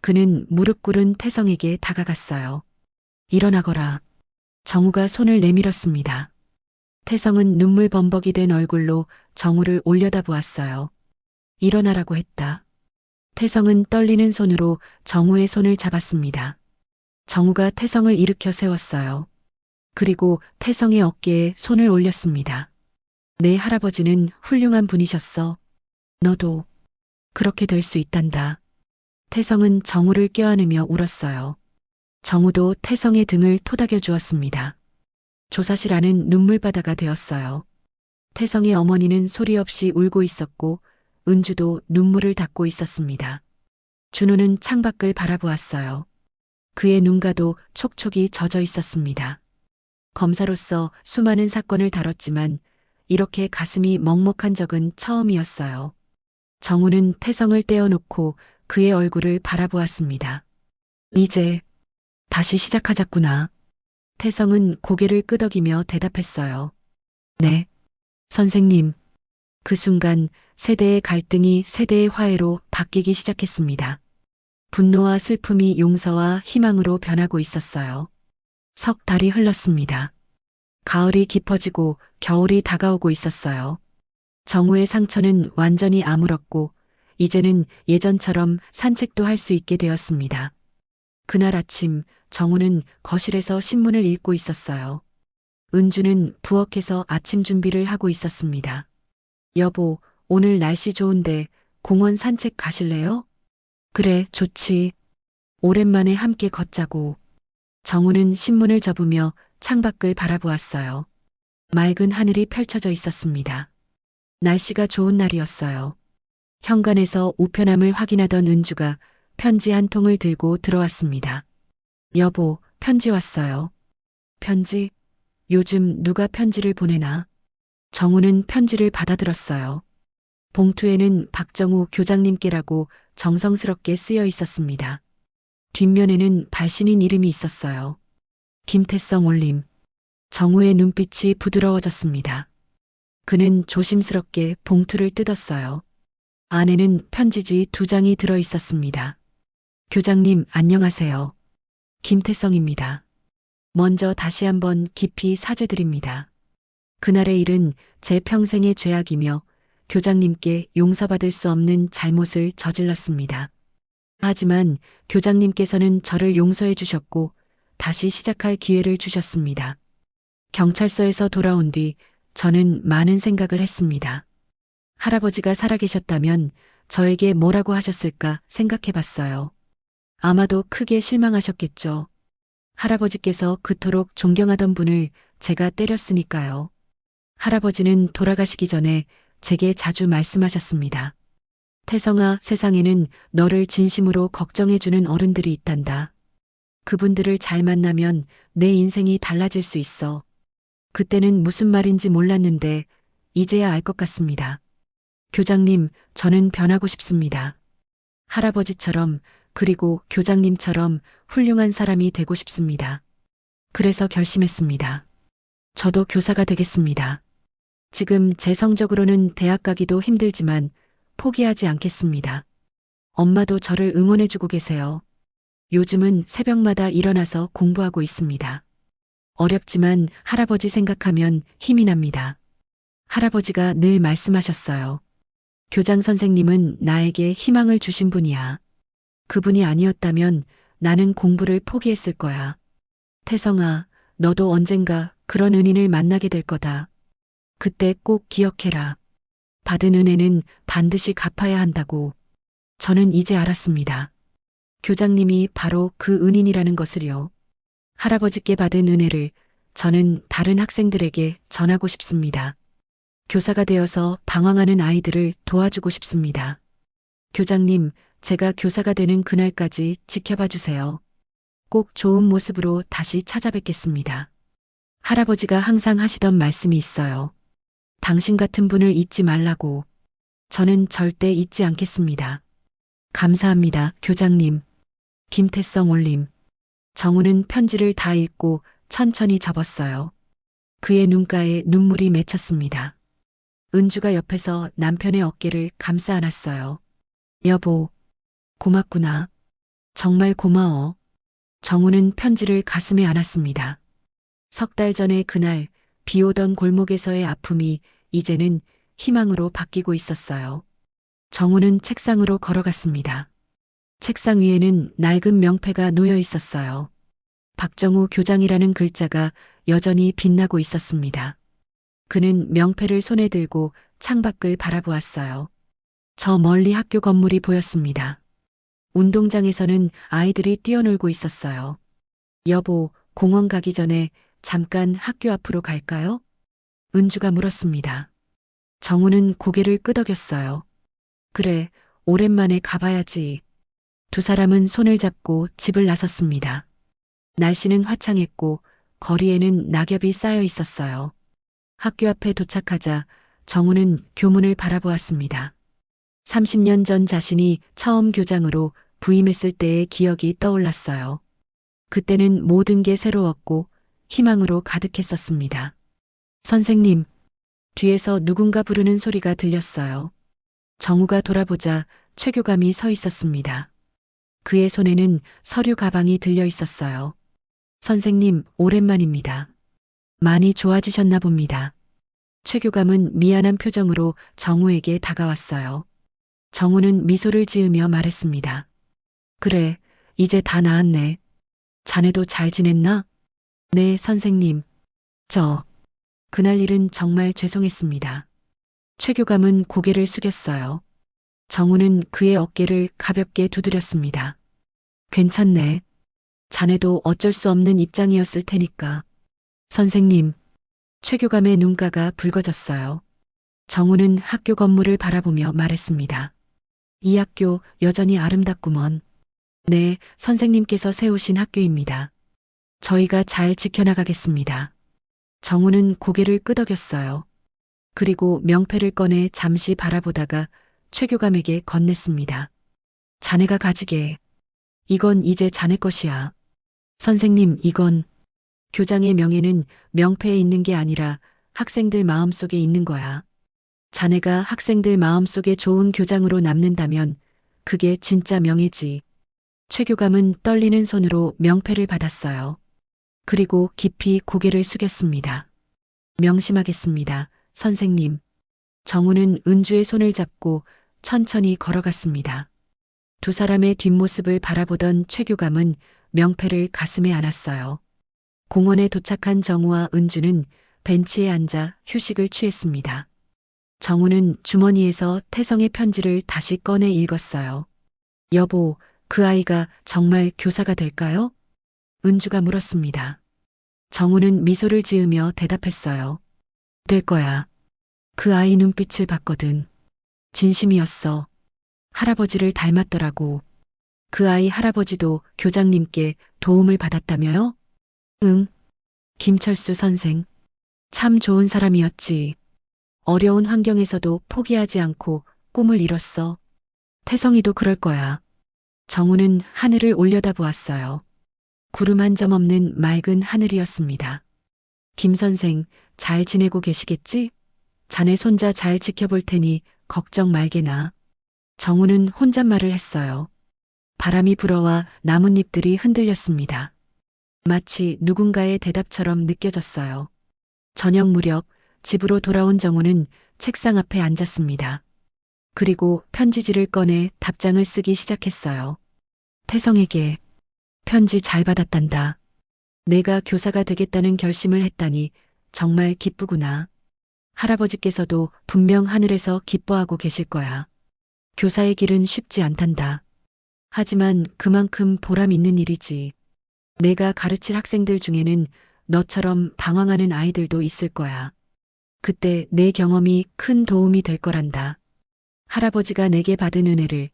C: 그는 무릎 꿇은 태성에게 다가갔어요. 일어나거라. 정우가 손을 내밀었습니다. 태성은 눈물 범벅이 된 얼굴로 정우를 올려다보았어요. 일어나라고 했다. 태성은 떨리는 손으로 정우의 손을 잡았습니다. 정우가 태성을 일으켜 세웠어요. 그리고 태성의 어깨에 손을 올렸습니다. 내 할아버지는 훌륭한 분이셨어. 너도 그렇게 될 수 있단다. 태성은 정우를 껴안으며 울었어요. 정우도 태성의 등을 토닥여 주었습니다. 조사실 안은 눈물바다가 되었어요. 태성의 어머니는 소리 없이 울고 있었고 은주도 눈물을 닦고 있었습니다. 준호는 창밖을 바라보았어요. 그의 눈가도 촉촉이 젖어 있었습니다. 검사로서 수많은 사건을 다뤘지만 이렇게 가슴이 먹먹한 적은 처음이었어요. 정우는 태성을 떼어놓고 그의 얼굴을 바라보았습니다. 이제 다시 시작하자꾸나. 태성은 고개를 끄덕이며 대답했어요. 네, 선생님. 그 순간 세대의 갈등이 세대의 화해로 바뀌기 시작했습니다. 분노와 슬픔이 용서와 희망으로 변하고 있었어요. 석 달이 흘렀습니다. 가을이 깊어지고 겨울이 다가오고 있었어요. 정우의 상처는 완전히 아물었고 이제는 예전처럼 산책도 할 수 있게 되었습니다. 그날 아침 정우는 거실에서 신문을 읽고 있었어요. 은주는 부엌에서 아침 준비를 하고 있었습니다. 여보, 오늘 날씨 좋은데 공원 산책 가실래요? 그래, 좋지. 오랜만에 함께 걷자고. 정우는 신문을 접으며 창밖을 바라보았어요. 맑은 하늘이 펼쳐져 있었습니다. 날씨가 좋은 날이었어요. 현관에서 우편함을 확인하던 은주가 편지 한 통을 들고 들어왔습니다. 여보, 편지 왔어요. 편지? 요즘 누가 편지를 보내나? 정우는 편지를 받아들었어요. 봉투에는 박정우 교장님께라고 정성스럽게 쓰여 있었습니다. 뒷면에는 발신인 이름이 있었어요. 김태성 올림. 정우의 눈빛이 부드러워졌습니다. 그는 조심스럽게 봉투를 뜯었어요. 안에는 편지지 2장이 들어 있었습니다. 교장님, 안녕하세요. 김태성입니다. 먼저 다시 한번 깊이 사죄드립니다. 그날의 일은 제 평생의 죄악이며 교장님께 용서받을 수 없는 잘못을 저질렀습니다. 하지만 교장님께서는 저를 용서해 주셨고 다시 시작할 기회를 주셨습니다. 경찰서에서 돌아온 뒤 저는 많은 생각을 했습니다. 할아버지가 살아계셨다면 저에게 뭐라고 하셨을까 생각해 봤어요. 아마도 크게 실망하셨겠죠. 할아버지께서 그토록 존경하던 분을 제가 때렸으니까요. 할아버지는 돌아가시기 전에 제게 자주 말씀하셨습니다. 태성아, 세상에는 너를 진심으로 걱정해주는 어른들이 있단다. 그분들을 잘 만나면 내 인생이 달라질 수 있어. 그때는 무슨 말인지 몰랐는데 이제야 알 것 같습니다. 교장님, 저는 변하고 싶습니다. 할아버지처럼 그리고 교장님처럼 훌륭한 사람이 되고 싶습니다. 그래서 결심했습니다. 저도 교사가 되겠습니다. 지금 제 성적으로는 대학 가기도 힘들지만 포기하지 않겠습니다. 엄마도 저를 응원해주고 계세요. 요즘은 새벽마다 일어나서 공부하고 있습니다. 어렵지만 할아버지 생각하면 힘이 납니다. 할아버지가 늘 말씀하셨어요. 교장 선생님은 나에게 희망을 주신 분이야. 그분이 아니었다면 나는 공부를 포기했을 거야. 태성아, 너도 언젠가 그런 은인을 만나게 될 거다. 그때 꼭 기억해라. 받은 은혜는 반드시 갚아야 한다고. 저는 이제 알았습니다. 교장님이 바로 그 은인이라는 것을요. 할아버지께 받은 은혜를 저는 다른 학생들에게 전하고 싶습니다. 교사가 되어서 방황하는 아이들을 도와주고 싶습니다. 교장님, 제가 교사가 되는 그날까지 지켜봐 주세요. 꼭 좋은 모습으로 다시 찾아뵙겠습니다. 할아버지가 항상 하시던 말씀이 있어요. 당신 같은 분을 잊지 말라고. 저는 절대 잊지 않겠습니다. 감사합니다, 교장님. 김태성 올림. 정우는 편지를 다 읽고 천천히 접었어요. 그의 눈가에 눈물이 맺혔습니다. 은주가 옆에서 남편의 어깨를 감싸 안았어요. 여보, 고맙구나. 정말 고마워. 정우는 편지를 가슴에 안았습니다. 석 달 전의 그날 비 오던 골목에서의 아픔이 이제는 희망으로 바뀌고 있었어요. 정우는 책상으로 걸어갔습니다. 책상 위에는 낡은 명패가 놓여 있었어요. 박정우 교장이라는 글자가 여전히 빛나고 있었습니다. 그는 명패를 손에 들고 창밖을 바라보았어요. 저 멀리 학교 건물이 보였습니다. 운동장에서는 아이들이 뛰어놀고 있었어요. 여보, 공원 가기 전에 잠깐 학교 앞으로 갈까요? 은주가 물었습니다. 정우는 고개를 끄덕였어요. 그래, 오랜만에 가봐야지. 두 사람은 손을 잡고 집을 나섰습니다. 날씨는 화창했고 거리에는 낙엽이 쌓여 있었어요. 학교 앞에 도착하자 정우는 교문을 바라보았습니다. 30년 전 자신이 처음 교장으로 부임했을 때의 기억이 떠올랐어요. 그때는 모든 게 새로웠고 희망으로 가득했었습니다. 선생님, 뒤에서 누군가 부르는 소리가 들렸어요. 정우가 돌아보자 최 교감이 서 있었습니다. 그의 손에는 서류 가방이 들려 있었어요. 선생님, 오랜만입니다. 많이 좋아지셨나 봅니다. 최 교감은 미안한 표정으로 정우에게 다가왔어요. 정우는 미소를 지으며 말했습니다. 그래, 이제 다 나았네. 자네도 잘 지냈나? 네, 선생님. 그날 일은 정말 죄송했습니다. 최 교감은 고개를 숙였어요. 정우는 그의 어깨를 가볍게 두드렸습니다. 괜찮네. 자네도 어쩔 수 없는 입장이었을 테니까. 선생님, 최 교감의 눈가가 붉어졌어요. 정우는 학교 건물을 바라보며 말했습니다. 이 학교 여전히 아름답구먼. 네, 선생님께서 세우신 학교입니다. 저희가 잘 지켜나가겠습니다. 정우는 고개를 끄덕였어요. 그리고 명패를 꺼내 잠시 바라보다가 최 교감에게 건넸습니다. 자네가 가지게. 이건 이제 자네 것이야. 선생님, 이건 교장의 명예는 명패에 있는 게 아니라 학생들 마음속에 있는 거야. 자네가 학생들 마음속에 좋은 교장으로 남는다면 그게 진짜 명예지. 최 교감은 떨리는 손으로 명패를 받았어요. 그리고 깊이 고개를 숙였습니다. 명심하겠습니다, 선생님. 정우는 은주의 손을 잡고 천천히 걸어갔습니다. 두 사람의 뒷모습을 바라보던 최 교감은 명패를 가슴에 안았어요. 공원에 도착한 정우와 은주는 벤치에 앉아 휴식을 취했습니다. 정우는 주머니에서 태성의 편지를 다시 꺼내 읽었어요. 여보, 그 아이가 정말 교사가 될까요? 은주가 물었습니다. 정우는 미소를 지으며 대답했어요. 될 거야. 그 아이 눈빛을 봤거든. 진심이었어. 할아버지를 닮았더라고. 그 아이 할아버지도 교장님께 도움을 받았다며요? 응. 김철수 선생. 참 좋은 사람이었지. 어려운 환경에서도 포기하지 않고 꿈을 이뤘어. 태성이도 그럴 거야. 정우는 하늘을 올려다보았어요. 구름 한 점 없는 맑은 하늘이었습니다. 김 선생, 잘 지내고 계시겠지? 자네 손자 잘 지켜볼 테니 걱정 말게나. 정우는 혼잣말을 했어요. 바람이 불어와 나뭇잎들이 흔들렸습니다. 마치 누군가의 대답처럼 느껴졌어요. 저녁 무렵 집으로 돌아온 정우는 책상 앞에 앉았습니다. 그리고 편지지를 꺼내 답장을 쓰기 시작했어요. 태성에게 편지 잘 받았단다. 내가 교사가 되겠다는 결심을 했다니 정말 기쁘구나. 할아버지께서도 분명 하늘에서 기뻐하고 계실 거야. 교사의 길은 쉽지 않단다. 하지만 그만큼 보람 있는 일이지. 내가 가르칠 학생들 중에는 너처럼 방황하는 아이들도 있을 거야. 그때 내 경험이 큰 도움이 될 거란다. 할아버지가 내게 받은 은혜를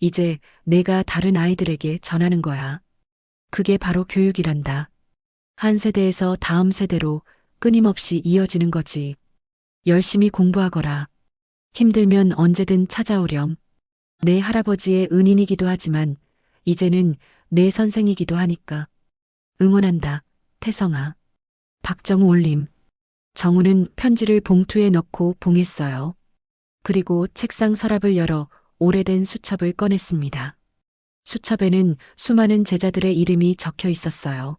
C: 이제 내가 다른 아이들에게 전하는 거야. 그게 바로 교육이란다. 한 세대에서 다음 세대로 끊임없이 이어지는 거지. 열심히 공부하거라. 힘들면 언제든 찾아오렴. 내 할아버지의 은인이기도 하지만 이제는 내 선생이기도 하니까. 응원한다, 태성아. 박정우 올림. 정우는 편지를 봉투에 넣고 봉했어요. 그리고 책상 서랍을 열어 오래된 수첩을 꺼냈습니다. 수첩에는 수많은 제자들의 이름이 적혀 있었어요.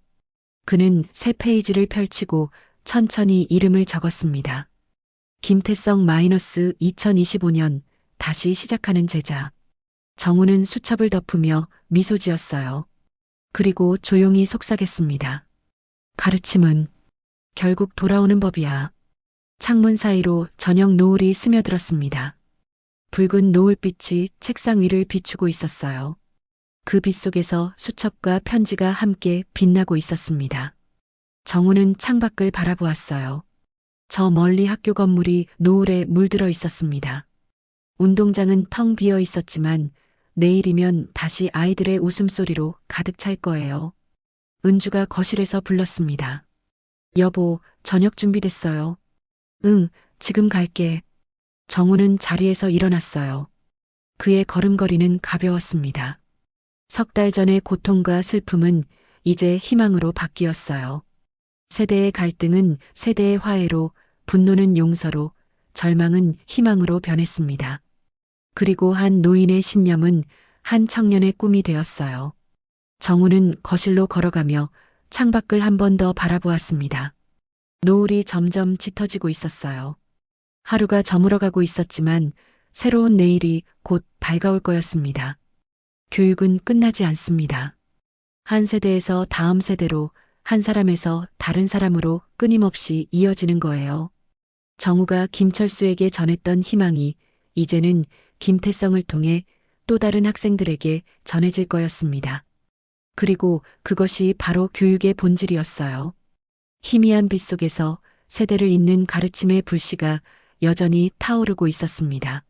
C: 그는 새 페이지를 펼치고 천천히 이름을 적었습니다. 김태성 마이너스 2025년 다시 시작하는 제자. 정우는 수첩을 덮으며 미소 지었어요. 그리고 조용히 속삭였습니다. 가르침은 결국 돌아오는 법이야. 창문 사이로 저녁 노을이 스며들었습니다. 붉은 노을빛이 책상 위를 비추고 있었어요. 그 빛 속에서 수첩과 편지가 함께 빛나고 있었습니다. 정우는 창밖을 바라보았어요. 저 멀리 학교 건물이 노을에 물들어 있었습니다. 운동장은 텅 비어 있었지만 내일이면 다시 아이들의 웃음소리로 가득 찰 거예요. 은주가 거실에서 불렀습니다. 여보, 저녁 준비됐어요. 응, 지금 갈게. 정우는 자리에서 일어났어요. 그의 걸음걸이는 가벼웠습니다. 석 달 전의 고통과 슬픔은 이제 희망으로 바뀌었어요. 세대의 갈등은 세대의 화해로, 분노는 용서로, 절망은 희망으로 변했습니다. 그리고 한 노인의 신념은 한 청년의 꿈이 되었어요. 정우는 거실로 걸어가며 창밖을 한 번 더 바라보았습니다. 노을이 점점 짙어지고 있었어요. 하루가 저물어가고 있었지만 새로운 내일이 곧 밝아올 거였습니다. 교육은 끝나지 않습니다. 한 세대에서 다음 세대로, 한 사람에서 다른 사람으로 끊임없이 이어지는 거예요. 정우가 김철수에게 전했던 희망이 이제는 김태성을 통해 또 다른 학생들에게 전해질 거였습니다. 그리고 그것이 바로 교육의 본질이었어요. 희미한 빛 속에서 세대를 잇는 가르침의 불씨가 여전히 타오르고 있었습니다.